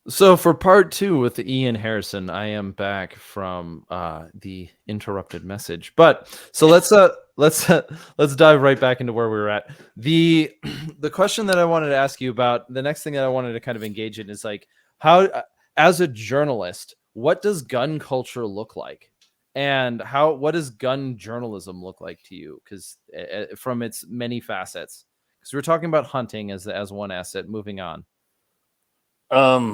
[SPEAKER 1] So for part 2 with Iain Harrison, I am back from the interrupted message. But so let's dive right back into where we were at. The question that I wanted to ask you about, the next thing that I wanted to kind of engage in is like how, as a journalist, what does gun culture look like? And what does gun journalism look like to you? Because from its many facets, because we're talking about hunting as one asset. Moving on.
[SPEAKER 2] I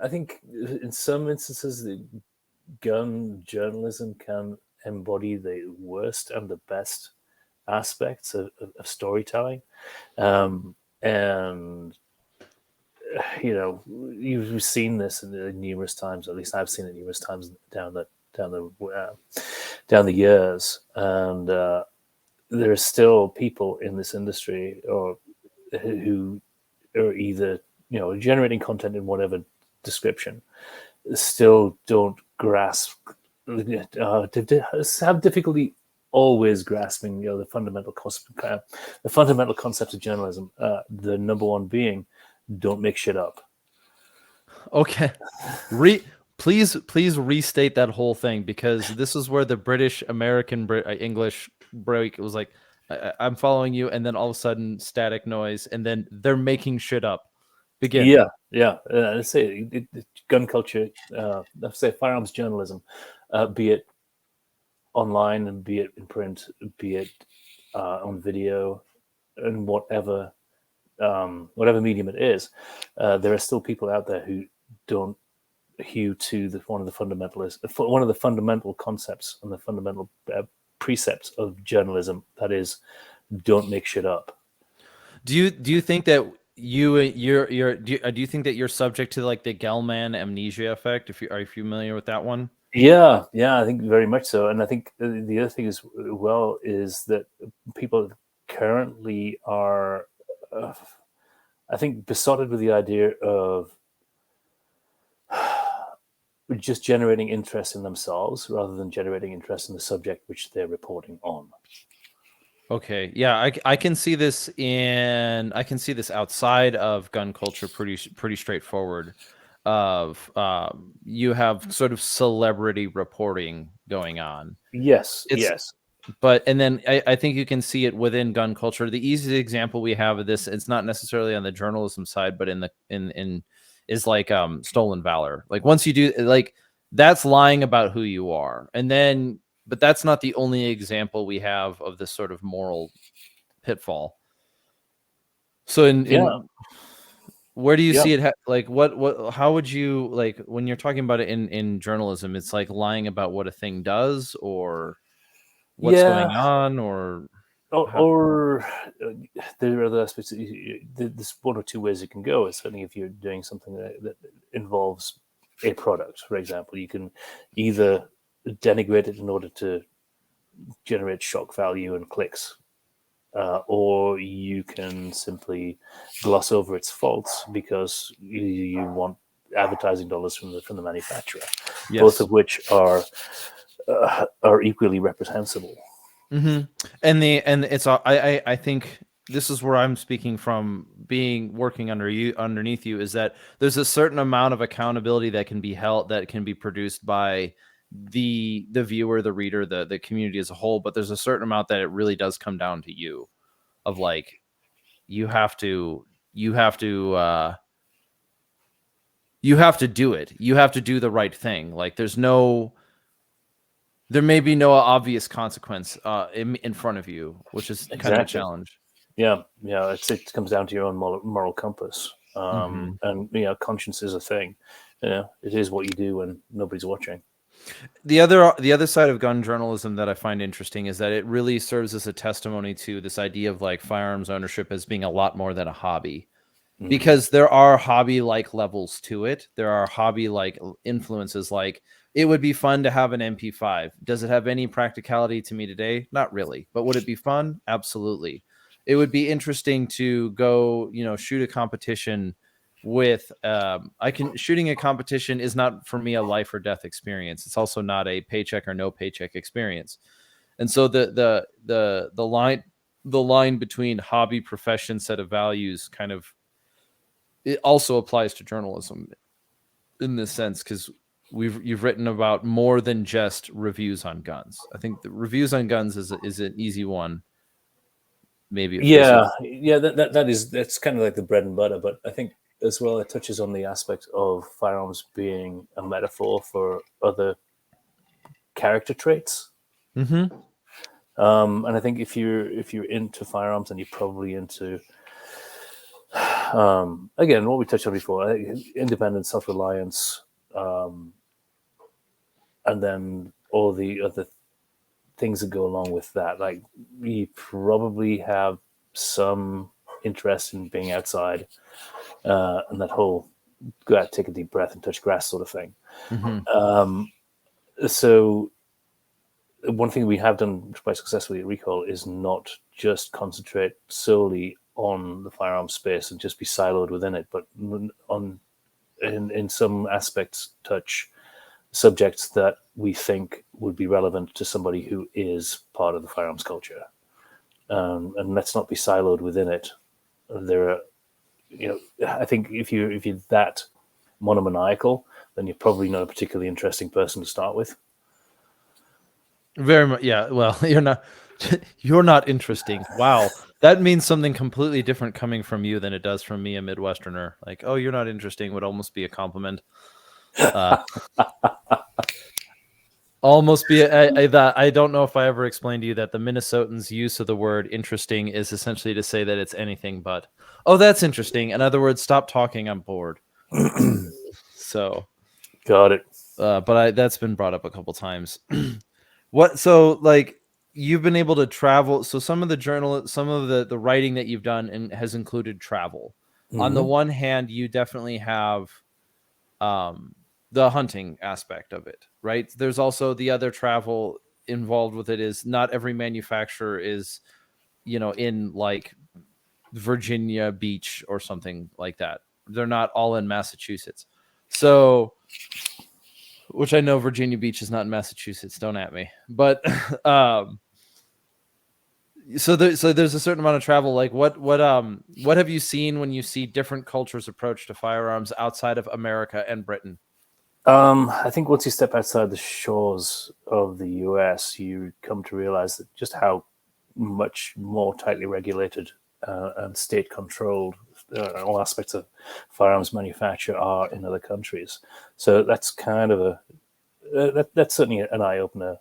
[SPEAKER 2] think in some instances, the gun journalism can embody the worst and the best aspects of storytelling, and you've seen this numerous times. At least I've seen it numerous times down the years, and there are still people in this industry or who are either generating content in whatever description, still don't grasp, have difficulty always grasping the fundamental concept of journalism. The number one being, don't make shit up.
[SPEAKER 1] Okay. Please restate that whole thing, because this is where the British American English break was like, I'm following you, and then all of a sudden static noise, and then they're making shit up. Begin.
[SPEAKER 2] Yeah. Let's say gun culture. Let's say firearms journalism, be it online and be it in print, be it on video, and whatever medium it is, there are still people out there who don't hew to one of the fundamental concepts and the fundamental precepts of journalism. That is, don't make shit up.
[SPEAKER 1] Do you think that do you think that you're subject to like the Gell-Mann amnesia effect? Are you familiar with that one?
[SPEAKER 2] Yeah, I think very much so. And I think the other thing is that people currently are, I think, besotted with the idea of just generating interest in themselves rather than generating interest in the subject which they're reporting on.
[SPEAKER 1] Okay, yeah, I can see this outside of gun culture pretty straightforward. You have sort of celebrity reporting going on.
[SPEAKER 2] Yes.
[SPEAKER 1] But and then I think you can see it within gun culture. The easiest example we have of this, it's not necessarily on the journalism side, but is like stolen valor. Like once you do, like that's lying about who you are, and then. But that's not the only example we have of this sort of moral pitfall. So where do you see it? Like how would you, like, when you're talking about it in journalism, it's like lying about what a thing does or what's going on or
[SPEAKER 2] there are other aspects. There's one or two ways it can go. Certainly if you're doing something that involves a product, for example, you can either denigrate it in order to generate shock value and clicks, or you can simply gloss over its faults because you want advertising dollars from the manufacturer. Yes. Both of which are equally reprehensible.
[SPEAKER 1] Mm-hmm. And it's I think this is where I'm speaking from, working underneath you, is that there's a certain amount of accountability that can be produced by the viewer, the reader, the community as a whole, but there's a certain amount that it really does come down to you, of like you have to do it. You have to do the right thing. Like there may be no obvious consequence in front of you, which is kind of a challenge.
[SPEAKER 2] Yeah, it comes down to your own moral compass, and conscience is a thing. It is what you do when nobody's watching.
[SPEAKER 1] The other side of gun journalism that I find interesting is that it really serves as a testimony to this idea of like firearms ownership as being a lot more than a hobby, because there are hobby-like levels to it. There are hobby-like influences, like it would be fun to have an MP5. Does it have any practicality to me today? Not really. But would it be fun? Absolutely. It would be interesting to go, shoot a competition with shooting a competition is not for me a life or death experience. It's also not a paycheck or no paycheck experience. And so the line between hobby, profession, set of values it also applies to journalism in this sense, because you've written about more than just reviews on guns. I think the reviews on guns is an easy one. Maybe
[SPEAKER 2] that's kind of like the bread and butter, but I think as well it touches on the aspect of firearms being a metaphor for other character traits.
[SPEAKER 1] And
[SPEAKER 2] I think if you're into firearms, then you're probably into again what we touched on before, independence, self-reliance, and then all the other things that go along with that. Like you probably have some interest in being outside, and that whole go out, take a deep breath, and touch grass sort of thing. So one thing we have done quite successfully at RECOIL is not just concentrate solely on the firearm space and just be siloed within it, but in some aspects touch subjects that we think would be relevant to somebody who is part of the firearms culture. And let's not be siloed within it. There are, I think if you're that monomaniacal, then you're probably not a particularly interesting person to start with.
[SPEAKER 1] Very much, yeah. Well, you're not. You're not interesting. Wow. That means something completely different coming from you than it does from me, a Midwesterner. Like, oh, you're not interesting would almost be a compliment. Almost be that I don't know if I ever explained to you that the Minnesotans' use of the word interesting is essentially to say that it's anything but. Oh, that's interesting. In other words, stop talking. I'm bored. So,
[SPEAKER 2] Got it.
[SPEAKER 1] but that's been brought up a couple times. What? So, like, you've been able to travel. So, some of the writing that you've done has included travel. On the one hand, you definitely have the hunting aspect of it, right? There's also the other travel involved with it. Is not every manufacturer is, in like Virginia Beach or something like that. They're not all in Massachusetts. So, which I know Virginia Beach is not in Massachusetts. Don't at me. But so there's a certain amount of travel. Like what have you seen when you see different cultures approach to firearms outside of America and Britain?
[SPEAKER 2] I think once you step outside the shores of the US, you come to realize that just how much more tightly regulated and state controlled all aspects of firearms manufacture are in other countries. So that's kind of that's certainly an eye opener.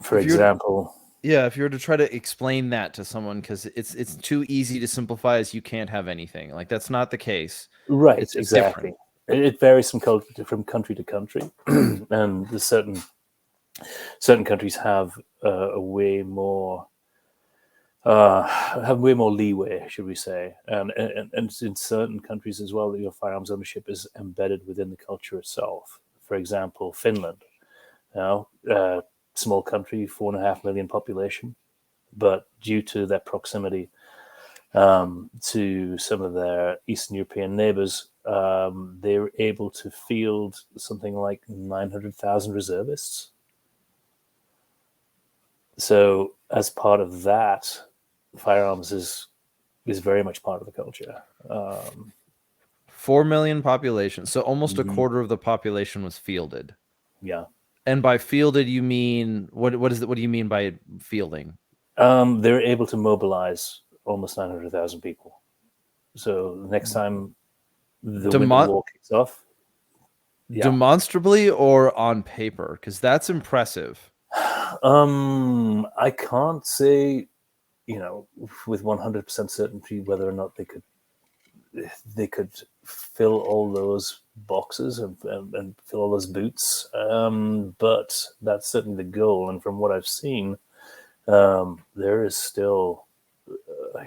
[SPEAKER 2] For example,
[SPEAKER 1] if you were to try to explain that to someone, because it's too easy to simplify as you can't have anything. Like that's not the case.
[SPEAKER 2] Right,
[SPEAKER 1] It's just
[SPEAKER 2] exactly.
[SPEAKER 1] different.
[SPEAKER 2] It varies from country to country, and there's certain countries have way more leeway, should we say, and in certain countries as well, your firearms ownership is embedded within the culture itself. For example, Finland, small country, 4.5 million population, but due to their proximity to some of their Eastern European neighbors, they were able to field something like 900,000 reservists. So, as part of that, firearms is very much part of the culture.
[SPEAKER 1] 4 million population, so almost a quarter of the population was fielded.
[SPEAKER 2] Yeah.
[SPEAKER 1] And by fielded, you mean what do you mean by fielding?
[SPEAKER 2] They're able to mobilize almost 900,000 people. So the next time the winter war kicks off,
[SPEAKER 1] demonstrably or on paper, because that's impressive.
[SPEAKER 2] I can't say, with 100% certainty whether or not they could fill all those boxes and fill all those boots. But that's certainly the goal. And from what I've seen, there is still,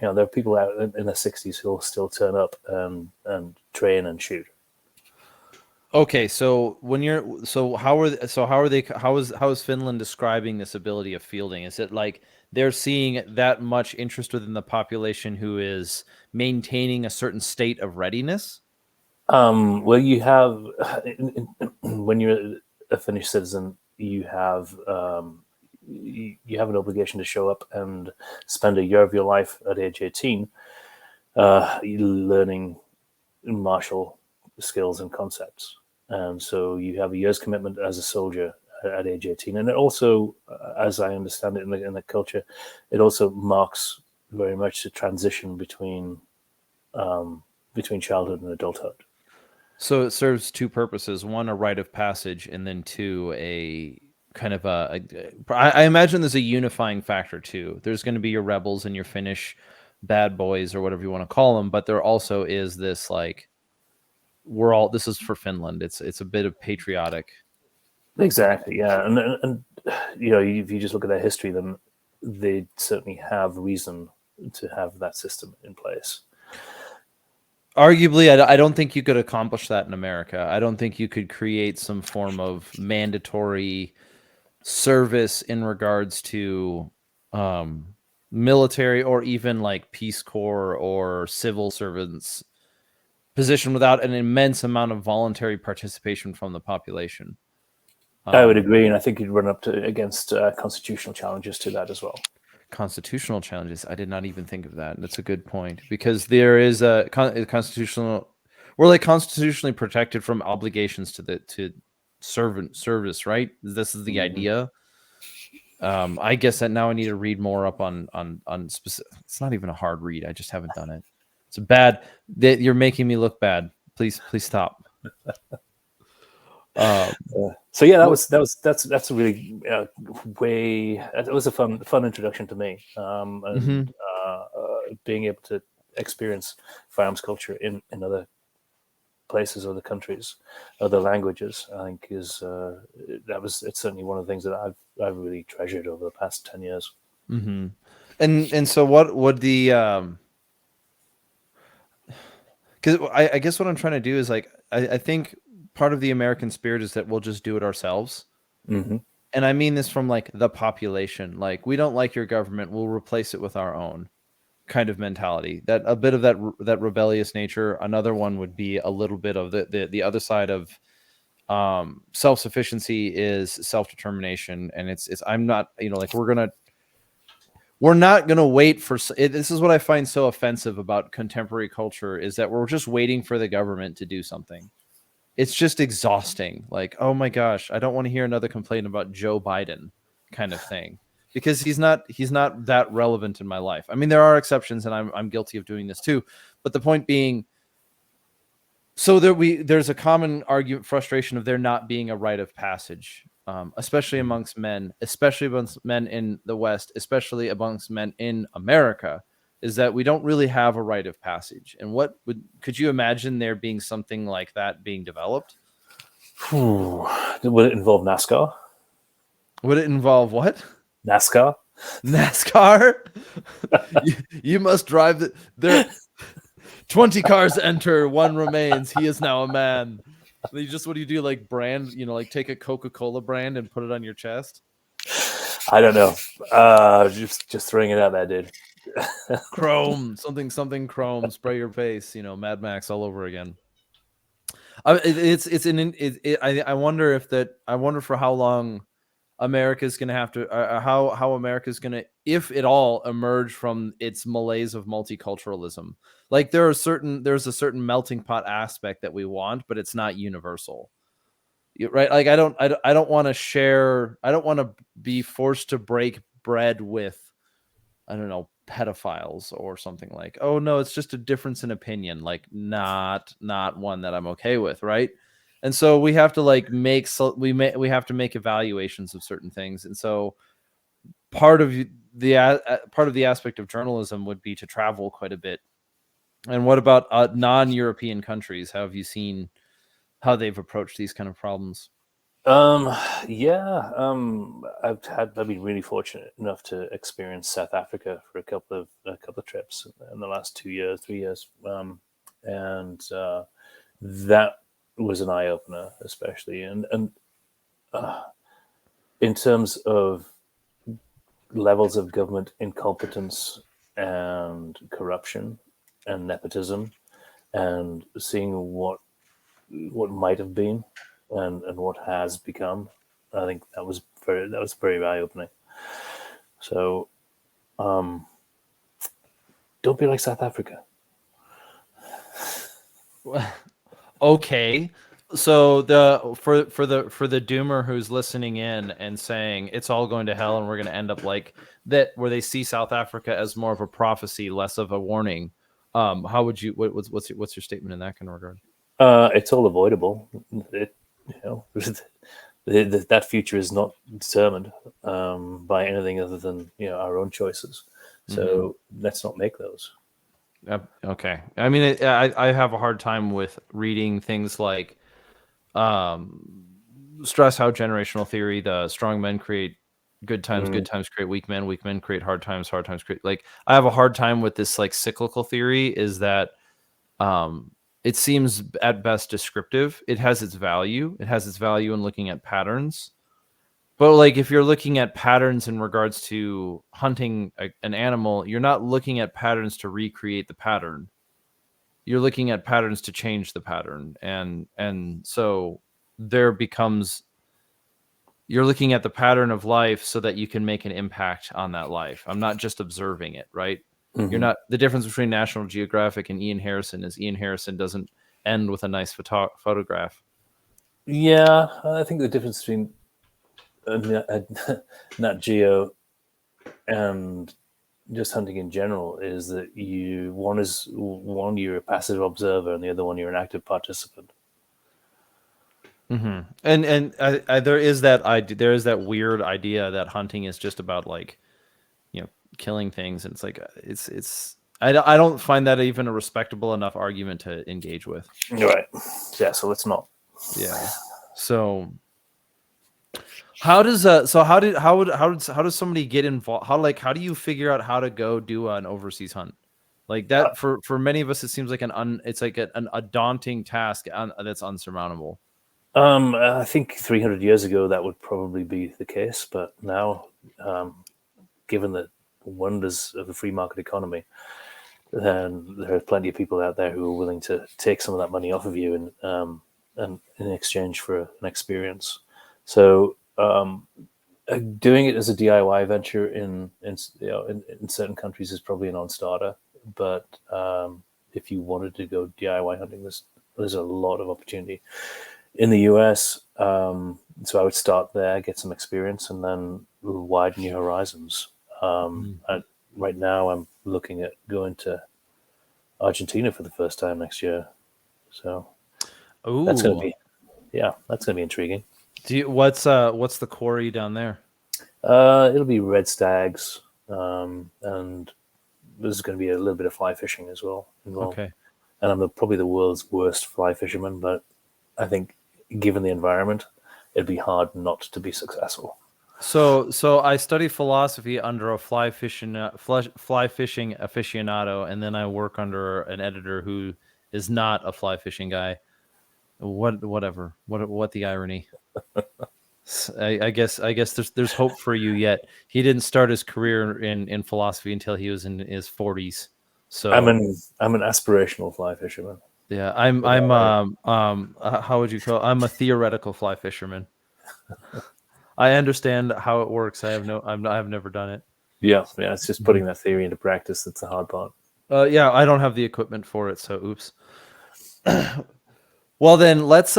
[SPEAKER 2] there are people out in their 60s who will still turn up and train and shoot.
[SPEAKER 1] Okay, so how is Finland describing this ability of fielding? Is it like they're seeing that much interest within the population who is maintaining a certain state of readiness?
[SPEAKER 2] Well, you have when you're a Finnish citizen, you have an obligation to show up and spend a year of your life at age 18 learning martial skills and concepts. And so you have a year's commitment as a soldier at age 18. And it also, as I understand it in the culture, it also marks very much the transition between childhood and adulthood.
[SPEAKER 1] So it serves two purposes: one, a rite of passage, and then two, a kind of I imagine there's a unifying factor too. There's going to be your rebels and your Finnish bad boys or whatever you want to call them, but there also is this like this is for Finland. It's a bit of patriotic.
[SPEAKER 2] Exactly, yeah, and if you just look at their history, then they certainly have reason to have that system in place.
[SPEAKER 1] Arguably, I don't think you could accomplish that in America. I don't think you could create some form of mandatory service in regards to military or even like Peace Corps or civil servants position without an immense amount of voluntary participation from the population.
[SPEAKER 2] I would agree, and I think you'd run up against constitutional challenges to that as well.
[SPEAKER 1] Constitutional challenges. I did not even think of that. That's a good point, because there is a constitutional. We're like constitutionally protected from obligations to service, right? This is the idea. I guess that now I need to read more up on specific. It's not even a hard read. I just haven't done it. It's bad. You're making me look bad. Please stop.
[SPEAKER 2] So yeah, that's a really it was a fun introduction to me, and being able to experience firearms culture in other places, other countries, other languages, I think it's certainly one of the things that I've really treasured over the past 10 years.
[SPEAKER 1] Mm-hmm. And so what would the because I guess what I'm trying to do is like I think part of the American spirit is that we'll just do it ourselves.
[SPEAKER 2] Mm-hmm.
[SPEAKER 1] And I mean this from like the population. Like, we don't like your government, we'll replace it with our own kind of mentality. That a bit of that rebellious nature. Another one would be a little bit of the other side of self-sufficiency is self-determination. And it's I'm not, like, we're not going to wait for it. This is what I find so offensive about contemporary culture, is that we're just waiting for the government to do something. It's just exhausting. Like, oh my gosh, I don't want to hear another complaint about Joe Biden kind of thing, because he's not that relevant in my life. I mean, there are exceptions, and I'm guilty of doing this too. But the point being, so there's a common argument, frustration of there not being a rite of passage, especially amongst men, especially amongst men in the West, especially amongst men in America, is that we don't really have a rite of passage. And could you imagine there being something like that being developed?
[SPEAKER 2] Would it involve NASCAR?
[SPEAKER 1] Would it involve what?
[SPEAKER 2] NASCAR?
[SPEAKER 1] you must drive there. 20 cars enter, one remains. He is now a man. What do you do? Like brand, like take a Coca-Cola brand and put it on your chest?
[SPEAKER 2] I don't know. Just throwing it out there, dude.
[SPEAKER 1] Chrome, something chrome, spray your face, Mad Max all over again. I wonder for how long America's going to have to, how America's going to, if at all, emerge from its malaise of multiculturalism. Like, there's a certain melting pot aspect that we want, but it's not universal, right? Like, I don't want to be forced to break bread with, I don't know, pedophiles or something. Like, oh no, it's just a difference in opinion. Like, not one that I'm okay with, right? And so we have to we have to make evaluations of certain things. And so part of the aspect of journalism would be to travel quite a bit. And what about non-European countries? How have you seen how they've approached these kind of problems?
[SPEAKER 2] I've been really fortunate enough to experience South Africa for a couple of trips in the last 3 years, and that was an eye opener, especially and in terms of levels of government incompetence and corruption and nepotism, and seeing what might have been and what has become. I think that was very eye opening. So, don't be like South Africa.
[SPEAKER 1] Okay, so for the doomer who's listening in and saying it's all going to hell and we're going to end up like that, where they see South Africa as more of a prophecy, less of a warning, how would you? What's your statement in that kind of regard?
[SPEAKER 2] It's all avoidable. That future is not determined by anything other than our own choices. So let's not make those.
[SPEAKER 1] Okay. I mean, I have a hard time with reading things like stress out generational theory. The strong men create good times create weak men create hard times create, like, I have a hard time with this like cyclical theory, is that it seems at best descriptive. It has its value. It has its value in looking at patterns. But like, if you're looking at patterns in regards to hunting an animal, you're not looking at patterns to recreate the pattern. You're looking at patterns to change the pattern. And so there becomes, you're looking at the pattern of life so that you can make an impact on that life. I'm not just observing it, right? You're not, the difference between National Geographic and Iain Harrison is Iain Harrison doesn't end with a nice photograph.
[SPEAKER 2] Yeah, I think the difference between Nat Geo and just hunting in general is that one you're a passive observer and the other one you're an active participant.
[SPEAKER 1] Mm-hmm. And there is that weird idea that hunting is just about like, killing things, and it's like I don't find that even a respectable enough argument to engage with.
[SPEAKER 2] Right. Yeah. So let's not.
[SPEAKER 1] Yeah. So how does how does somebody get involved? How do you figure out how to go do an overseas hunt? Like that for many of us, it seems like it's like a daunting task that's unsurmountable.
[SPEAKER 2] I think 300 years ago that would probably be the case, but now, given the wonders of the free market economy, then there are plenty of people out there who are willing to take some of that money off of you and in exchange for an experience. So doing it as a DIY venture in certain countries is probably a non-starter. But if you wanted to go DIY hunting, there's a lot of opportunity in the US. So I would start there, get some experience, and then widen your horizons. Right now, I'm looking at going to Argentina for the first time next year. So that's going to be intriguing.
[SPEAKER 1] What's the quarry down there?
[SPEAKER 2] It'll be red stags, and there's going to be a little bit of fly fishing as well involved.
[SPEAKER 1] Okay.
[SPEAKER 2] And I'm probably the world's worst fly fisherman, but I think given the environment, it'd be hard not to be successful.
[SPEAKER 1] So I study philosophy under a fly fishing aficionado, and then I work under an editor who is not a fly fishing guy. What the irony? I guess there's hope for you yet. He didn't start his career in philosophy until he was in his 40s. So
[SPEAKER 2] I'm an aspirational fly fisherman.
[SPEAKER 1] Yeah, how would you call? I'm a theoretical fly fisherman. I understand how it works. I've never done it.
[SPEAKER 2] Yeah, it's just putting that theory into practice that's the hard part.
[SPEAKER 1] Yeah, I don't have the equipment for it, so oops. Well, then let's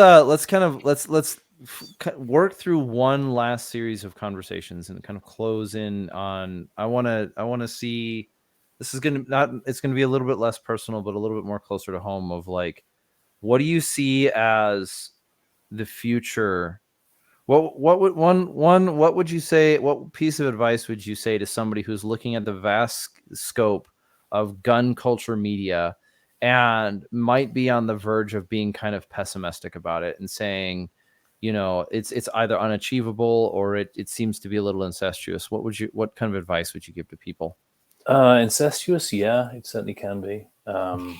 [SPEAKER 1] work through one last series of conversations and kind of close in on. I want to see. This is it's gonna be a little bit less personal, but a little bit more closer to home. Of like, what do you see as the future? What would you say? What piece of advice would you say to somebody who's looking at the vast scope of gun culture media and might be on the verge of being kind of pessimistic about it and saying, it's either unachievable or it seems to be a little incestuous? What kind of advice would you give to people?
[SPEAKER 2] Incestuous, yeah, it certainly can be. I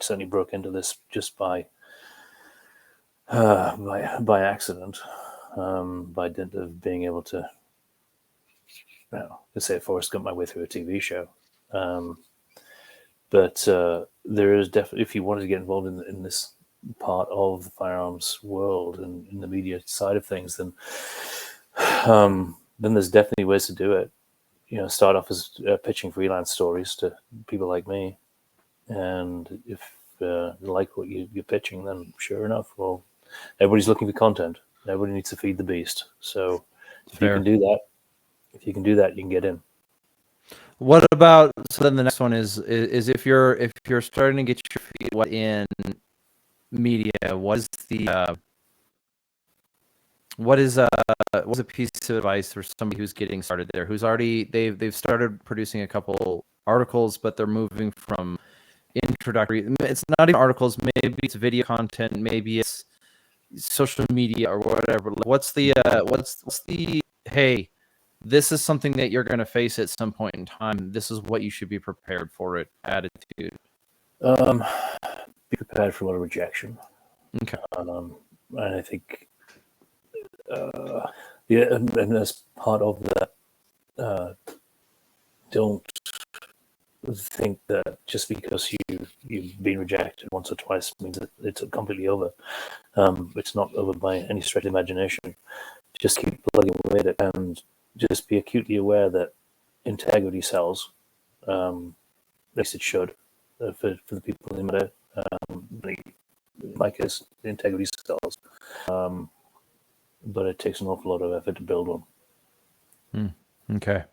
[SPEAKER 2] certainly broke into this just by accident, by dint of being able to, let's say, Forrest Gump my way through a TV show. But there is definitely, if you wanted to get involved in this part of the firearms world and in the media side of things, then there's definitely ways to do it. Start off as pitching freelance stories to people like me, and if you like what you're pitching, then sure enough, well, everybody's looking for content. Everybody needs to feed the beast. So if you can do that, you can get in.
[SPEAKER 1] What about, so then the next one is if you're starting to get your feet wet in media, what's a piece of advice for somebody who's getting started there, who's already they've started producing a couple articles, but they're moving from introductory, it's not even articles, maybe it's video content, maybe it's social media or whatever. What's the hey, this is something that you're going to face at some point in time. This is what you should be prepared for it attitude.
[SPEAKER 2] Be prepared for a lot of rejection.
[SPEAKER 1] Okay.
[SPEAKER 2] And I think, and as part of that, don't think that just because you've been rejected once or twice means that it's completely over. It's not over by any stretch of imagination. Just keep plugging away at it, and just be acutely aware that integrity sells. At least it should, for the people who matter. Like us, integrity sells. but it takes an awful lot of effort to build one.
[SPEAKER 1] Okay.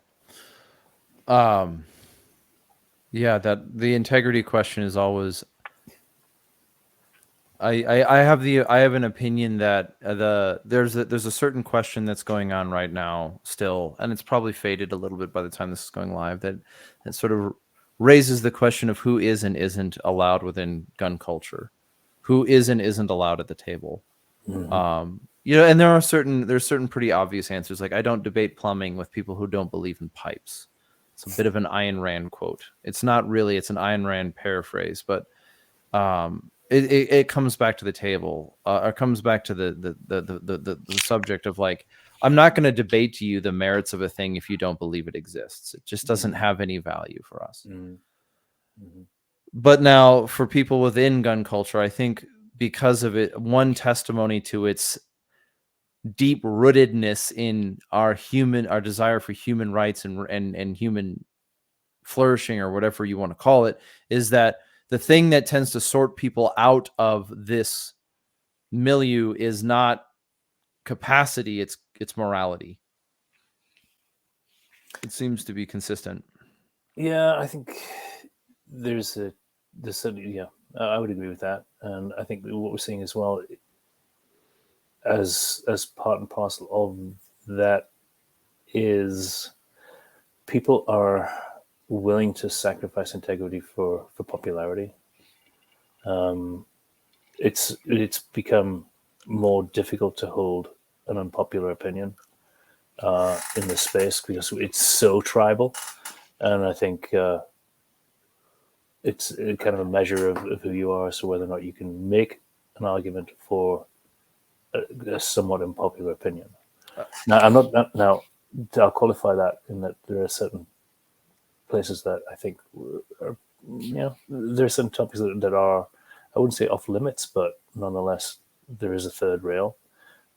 [SPEAKER 1] Yeah, that the integrity question is always. I have an opinion that there's a certain question that's going on right now still, and it's probably faded a little bit by the time this is going live. That sort of raises the question of who is and isn't allowed within gun culture, who is and isn't allowed at the table. And there's certain pretty obvious answers. Like, I don't debate plumbing with people who don't believe in pipes. It's a bit of an Ayn Rand quote. It's not really. It's an Ayn Rand paraphrase, but it comes back to the table, or comes back to the subject of, like, I'm not going to debate to you the merits of a thing if you don't believe it exists. It just doesn't have any value for us. But now, for people within gun culture, I think because of it, one testimony to its deep rootedness in our desire for human rights and human flourishing, or whatever you want to call it, is that the thing that tends to sort people out of this milieu is not capacity, it's morality. It seems to be consistent.
[SPEAKER 2] Yeah, I think there's yeah, I would agree with that, and I think what we're seeing as well, as part and parcel of that, is people are willing to sacrifice integrity for popularity. It's become more difficult to hold an unpopular opinion in this space because it's so tribal, and I think it's kind of a measure of who you are, so whether or not you can make an argument for a somewhat unpopular opinion. Now, I'll qualify that in that there are certain places that I think are, there are some topics that are, I wouldn't say off limits, but nonetheless, there is a third rail.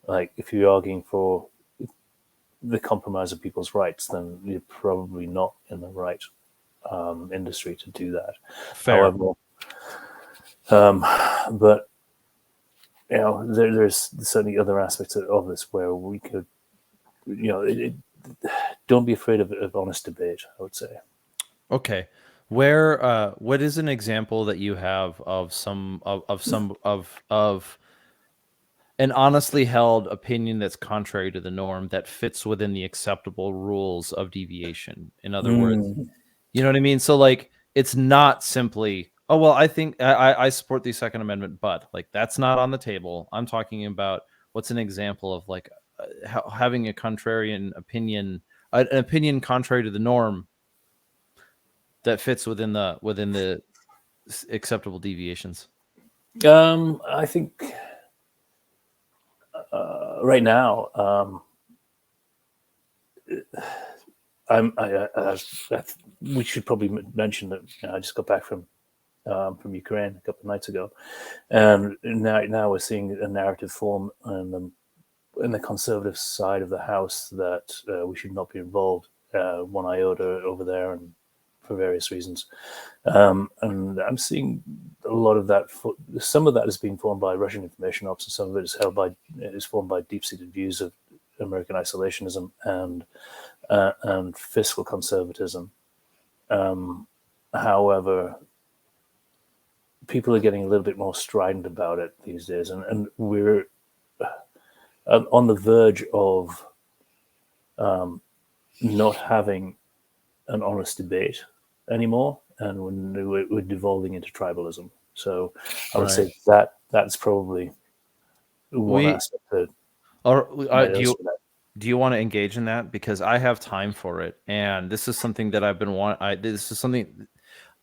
[SPEAKER 2] Like, if you're arguing for the compromise of people's rights, then you're probably not in the right industry to do that.
[SPEAKER 1] Fair.
[SPEAKER 2] However, but there's certainly other aspects of this where we could, don't be afraid of honest debate, I would say.
[SPEAKER 1] Okay. What is an example that you have of an honestly held opinion that's contrary to the norm that fits within the acceptable rules of deviation? In other words, you know what I mean? So, like, it's not simply, oh, well, I think I support the Second Amendment, but, like, that's not on the table. I'm talking about what's an example of, like, having a contrarian opinion, an opinion contrary to the norm that fits within the acceptable deviations.
[SPEAKER 2] I think right now, we should probably mention that I just got back from Ukraine a couple of nights ago, and now we're seeing a narrative form in the conservative side of the House that we should not be involved one iota over there, and for various reasons. And I'm seeing a lot of that. Some of that is being formed by Russian information ops, and some of it is formed by deep-seated views of American isolationism and fiscal conservatism. However, people are getting a little bit more strident about it these days, and we're on the verge of not having an honest debate anymore, and we're devolving into tribalism. So I would say that's probably one aspect that.
[SPEAKER 1] Do you want to engage in that? Because I have time for it, and this is something that I've been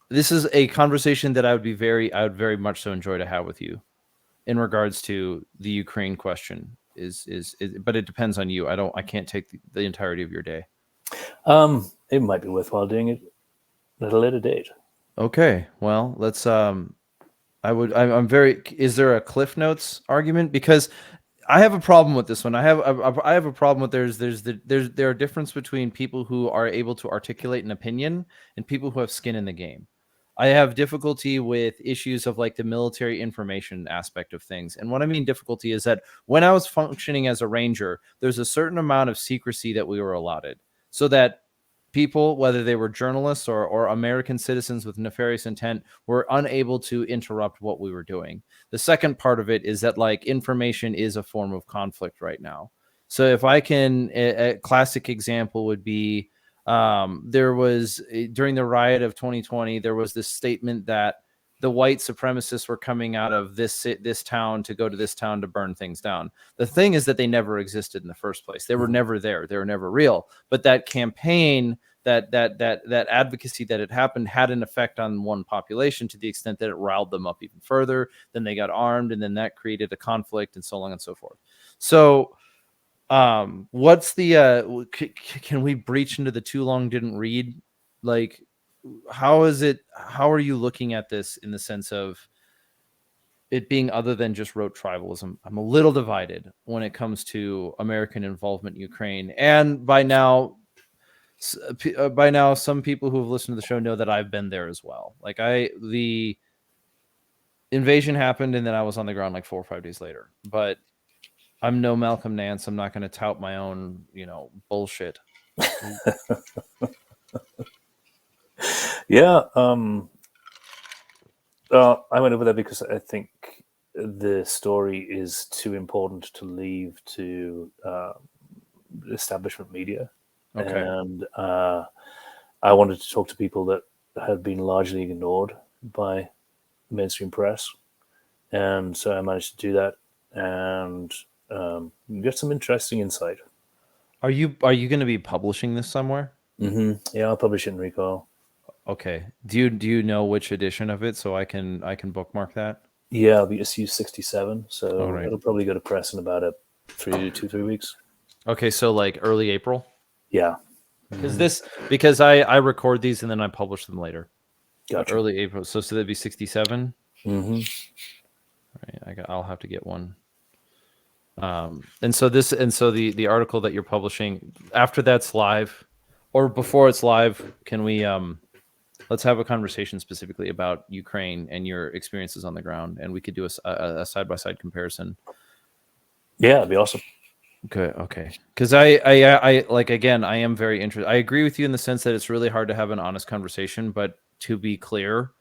[SPEAKER 1] This is a conversation that I would very much so enjoy to have with you, in regards to the Ukraine question. But it depends on you. I can't take the entirety of your day.
[SPEAKER 2] It might be worthwhile doing it at a later date.
[SPEAKER 1] Okay, well, let's. Is there a Cliff Notes argument? Because I have a problem with this one. I have a problem with there are difference between people who are able to articulate an opinion and people who have skin in the game. I have difficulty with issues of like the military information aspect of things. And what I mean difficulty is that when I was functioning as a ranger, there's a certain amount of secrecy that we were allotted, so that people, whether they were journalists or American citizens with nefarious intent, were unable to interrupt what we were doing. The second part of it is that like information is a form of conflict right now. So if I can, a classic example would be, there was during the riot of 2020, there was this statement that the white supremacists were coming out of this town to go to this town to burn things down. The thing is that they never existed in the first place. They were never there. They were never real. But that campaign, that advocacy that had happened had an effect on one population to the extent that it riled them up even further. Then they got armed, and then that created a conflict, and so on and so forth. So what's the can we breach into the too long didn't read? Like, how are you looking at this in the sense of it being other than just rote tribalism? I'm a little divided when it comes to American involvement in Ukraine, and by now some people who have listened to the show know that I've been there as well. Like the invasion happened, and then I was on the ground like 4 or 5 days later. But I'm no Malcolm Nance. I'm not going to tout my own, bullshit.
[SPEAKER 2] Yeah. I went over there because I think the story is too important to leave to establishment media.
[SPEAKER 1] Okay.
[SPEAKER 2] And I wanted to talk to people that had been largely ignored by mainstream press. And so I managed to do that and get some interesting insight.
[SPEAKER 1] Are you going to be publishing this somewhere?
[SPEAKER 2] Mm-hmm. Yeah, I'll publish it in RECOIL.
[SPEAKER 1] Okay. Do you know which edition of it so I can bookmark that?
[SPEAKER 2] Yeah, it'll be issue 67. So
[SPEAKER 1] right.
[SPEAKER 2] It'll probably go to press in about 3 weeks.
[SPEAKER 1] Okay, so like early April?
[SPEAKER 2] Yeah.
[SPEAKER 1] Because I record these and then I publish them later.
[SPEAKER 2] Gotcha.
[SPEAKER 1] Early April. So that'd be 67.
[SPEAKER 2] Mm-hmm.
[SPEAKER 1] Right. I'll have to get one. And so the article that you're publishing after that's live, or before it's live, can we let's have a conversation specifically about Ukraine and your experiences on the ground, and we could do a side-by-side comparison.
[SPEAKER 2] Yeah, it'd be awesome.
[SPEAKER 1] Okay. Because I like, again, I am very interested. I agree with you in the sense that it's really hard to have an honest conversation, but to be clear,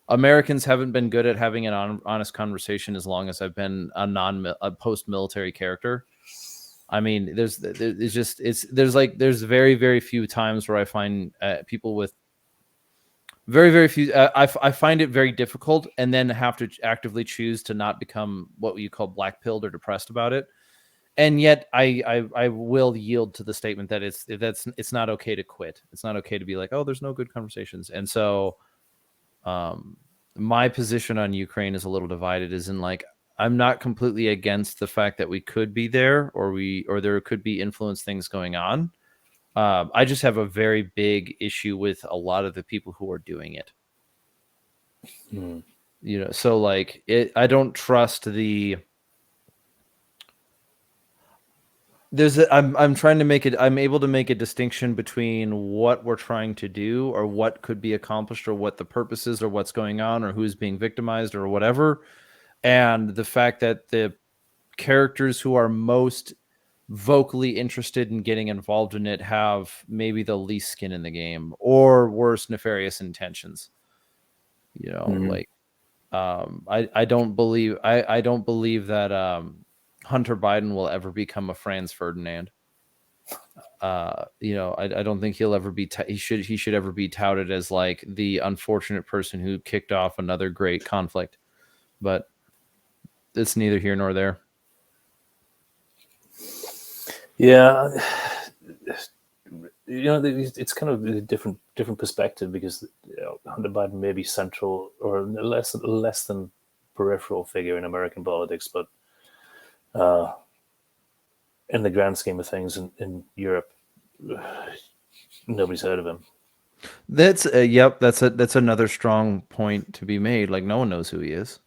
[SPEAKER 1] Americans haven't been good at having an honest conversation as long as I've been a post-military character. I mean, there's very, very few times where I find people with very, very few. I find it very difficult, and then have to actively choose to not become what you call black-pilled or depressed about it. And yet, I will yield to the statement that it's not okay to quit. It's not okay to be like, oh, there's no good conversations. And so, my position on Ukraine is a little divided. Is in like, I'm not completely against the fact that we could be there, or there could be influence things going on. I just have a very big issue with a lot of the people who are doing it. So like I don't trust the. I'm trying to make it. I'm able to make a distinction between what we're trying to do, or what could be accomplished, or what the purpose is, or what's going on, or who's being victimized, or whatever, and the fact that the characters who are most vocally interested in getting involved in it have maybe the least skin in the game, or worse, nefarious intentions. Like I don't believe that Hunter Biden will ever become a Franz Ferdinand. I don't think he'll ever be. He should ever be touted as like the unfortunate person who kicked off another great conflict. But it's neither here nor there.
[SPEAKER 2] Yeah, it's kind of a different perspective because Hunter Biden may be central or less than peripheral figure in American politics, but in the grand scheme of things in Europe, nobody's heard of him.
[SPEAKER 1] That's that's another strong point to be made. Like, no one knows who he is.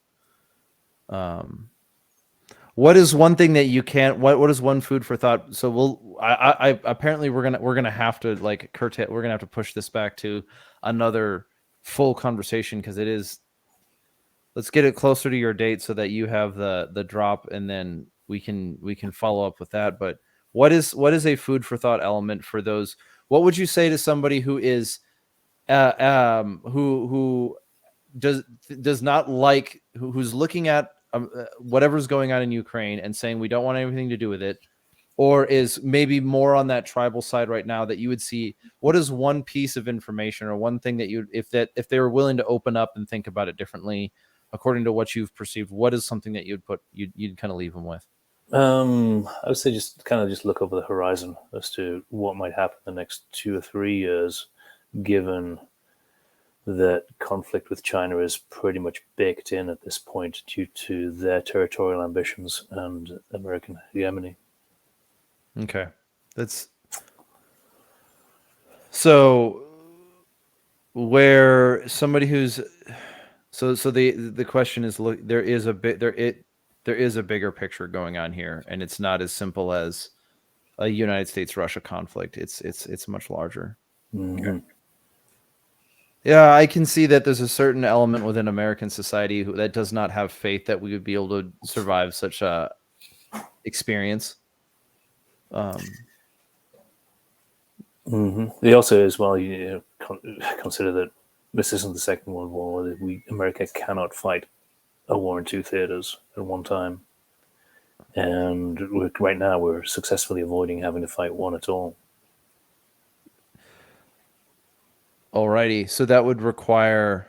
[SPEAKER 1] What is one thing that you can't? What is one food for thought? So apparently we're gonna have to like curtail. We're gonna have to push this back to another full conversation because it is. Let's get it closer to your date so that you have the drop, and then we can follow up with that. But what is a food for thought element for those? What would you say to somebody who is who does not like who's looking at whatever's going on in Ukraine and saying we don't want anything to do with it, or is maybe more on that tribal side right now, that you would see? What is one piece of information or one thing that you, if they were willing to open up and think about it differently according to what you've perceived, what is something that you'd kind of leave them with?
[SPEAKER 2] I would say just look over the horizon as to what might happen in the next 2 or 3 years, given that conflict with China is pretty much baked in at this point due to their territorial ambitions and American hegemony.
[SPEAKER 1] Okay. That's so where somebody who's so the question is, look, there is a bigger picture going on here, and it's not as simple as a United States-Russia conflict. It's much larger.
[SPEAKER 2] Mm-hmm.
[SPEAKER 1] Yeah, I can see that there's a certain element within American society that does not have faith that we would be able to survive such a experience.
[SPEAKER 2] They also, as well, consider that this isn't the Second World War. America cannot fight a war in 2 theaters at one time, and right now we're successfully avoiding having to fight one at all.
[SPEAKER 1] Alrighty, so that would require.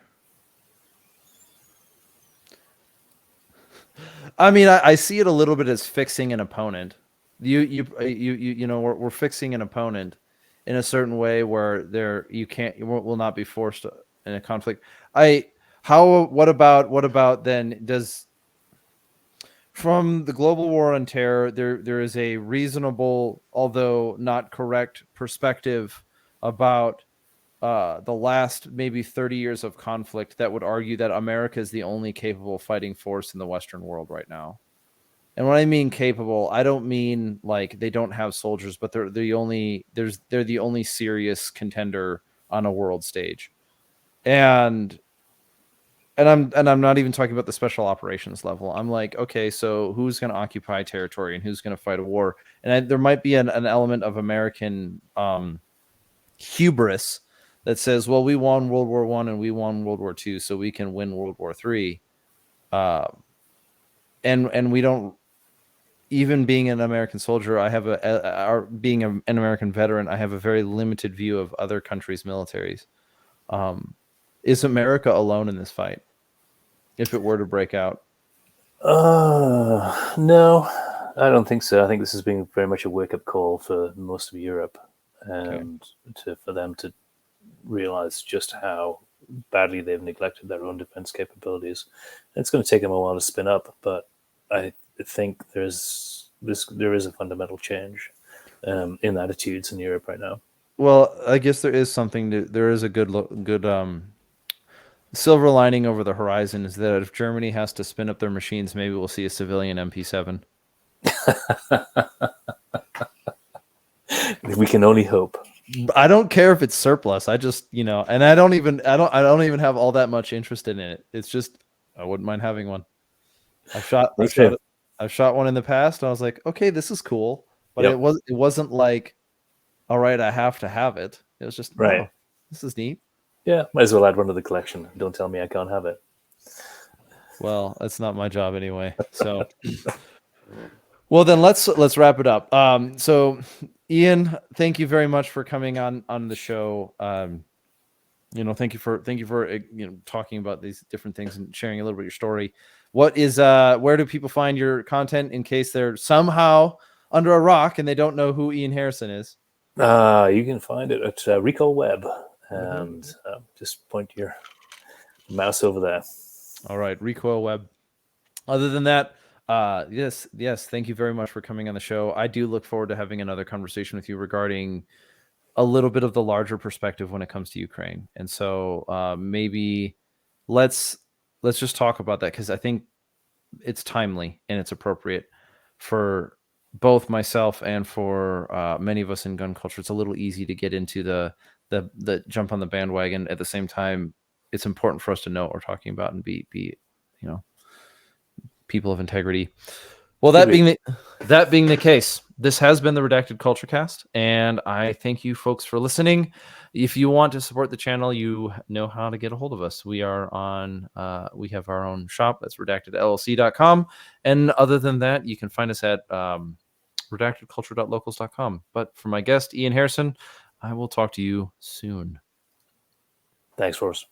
[SPEAKER 1] I mean, I see it a little bit as fixing an opponent. We're fixing an opponent in a certain way where you will not be forced in a conflict. What about then, from the global war on terror, there is a reasonable, although not correct, perspective about the last maybe 30 years of conflict that would argue that America is the only capable fighting force in the Western world right now. And when I mean capable, I don't mean like they don't have soldiers, but they're the only serious contender on a world stage. And I'm not even talking about the special operations level. I'm like, okay, so who's going to occupy territory and who's going to fight a war? And there might be an element of American hubris that says, well, we won World War I and we won World War II, so we can win World War III. And we don't. Even being an American soldier, I have being an American veteran, I have a very limited view of other countries' militaries. Is America alone in this fight if it were to break out?
[SPEAKER 2] No, I don't think so. I think this has been very much a wake-up call for most of Europe, and for them to realize just how badly they've neglected their own defense capabilities. And it's going to take them a while to spin up, but I think there is a fundamental change in attitudes in Europe right now.
[SPEAKER 1] Well, I guess there is a good silver lining over the horizon, is that if Germany has to spin up their machines, maybe we'll see a civilian MP7.
[SPEAKER 2] We can only hope.
[SPEAKER 1] I don't care if it's surplus. I just, and I don't even have all that much interest in it. It's just, I wouldn't mind having one. I've shot one in the past, and I was like, okay, this is cool. But it wasn't like, all right, I have to have it. It was just, right. Oh, this is neat.
[SPEAKER 2] Yeah, might as well add one to the collection. Don't tell me I can't have it.
[SPEAKER 1] Well, that's not my job anyway. So, well, then let's wrap it up. So, Iain, thank you very much for coming on the show. Thank you for talking about these different things and sharing a little bit of your story. What is where do people find your content in case they're somehow under a rock and they don't know who Iain Harrison is?
[SPEAKER 2] You can find it at RECOIL Web, and just point your mouse over there.
[SPEAKER 1] All right, RECOIL Web. Other than that, yes, thank you very much for coming on the show. I do look forward to having another conversation with you regarding a little bit of the larger perspective when it comes to Ukraine. And so maybe let's just talk about that, because I think it's timely and it's appropriate for both myself and for many of us in gun culture. It's a little easy to get into the jump on the bandwagon. At the same time, it's important for us to know what we're talking about and be people of integrity. Well, that being the case, this has been the Redacted Culture Cast, and I thank you folks for listening. If you want to support the channel, you know how to get a hold of us. We are on, we have our own shop. That's redactedllc.com. And other than that, you can find us at redactedculture.locals.com. But for my guest, Iain Harrison, I will talk to you soon.
[SPEAKER 2] Thanks, Forrest.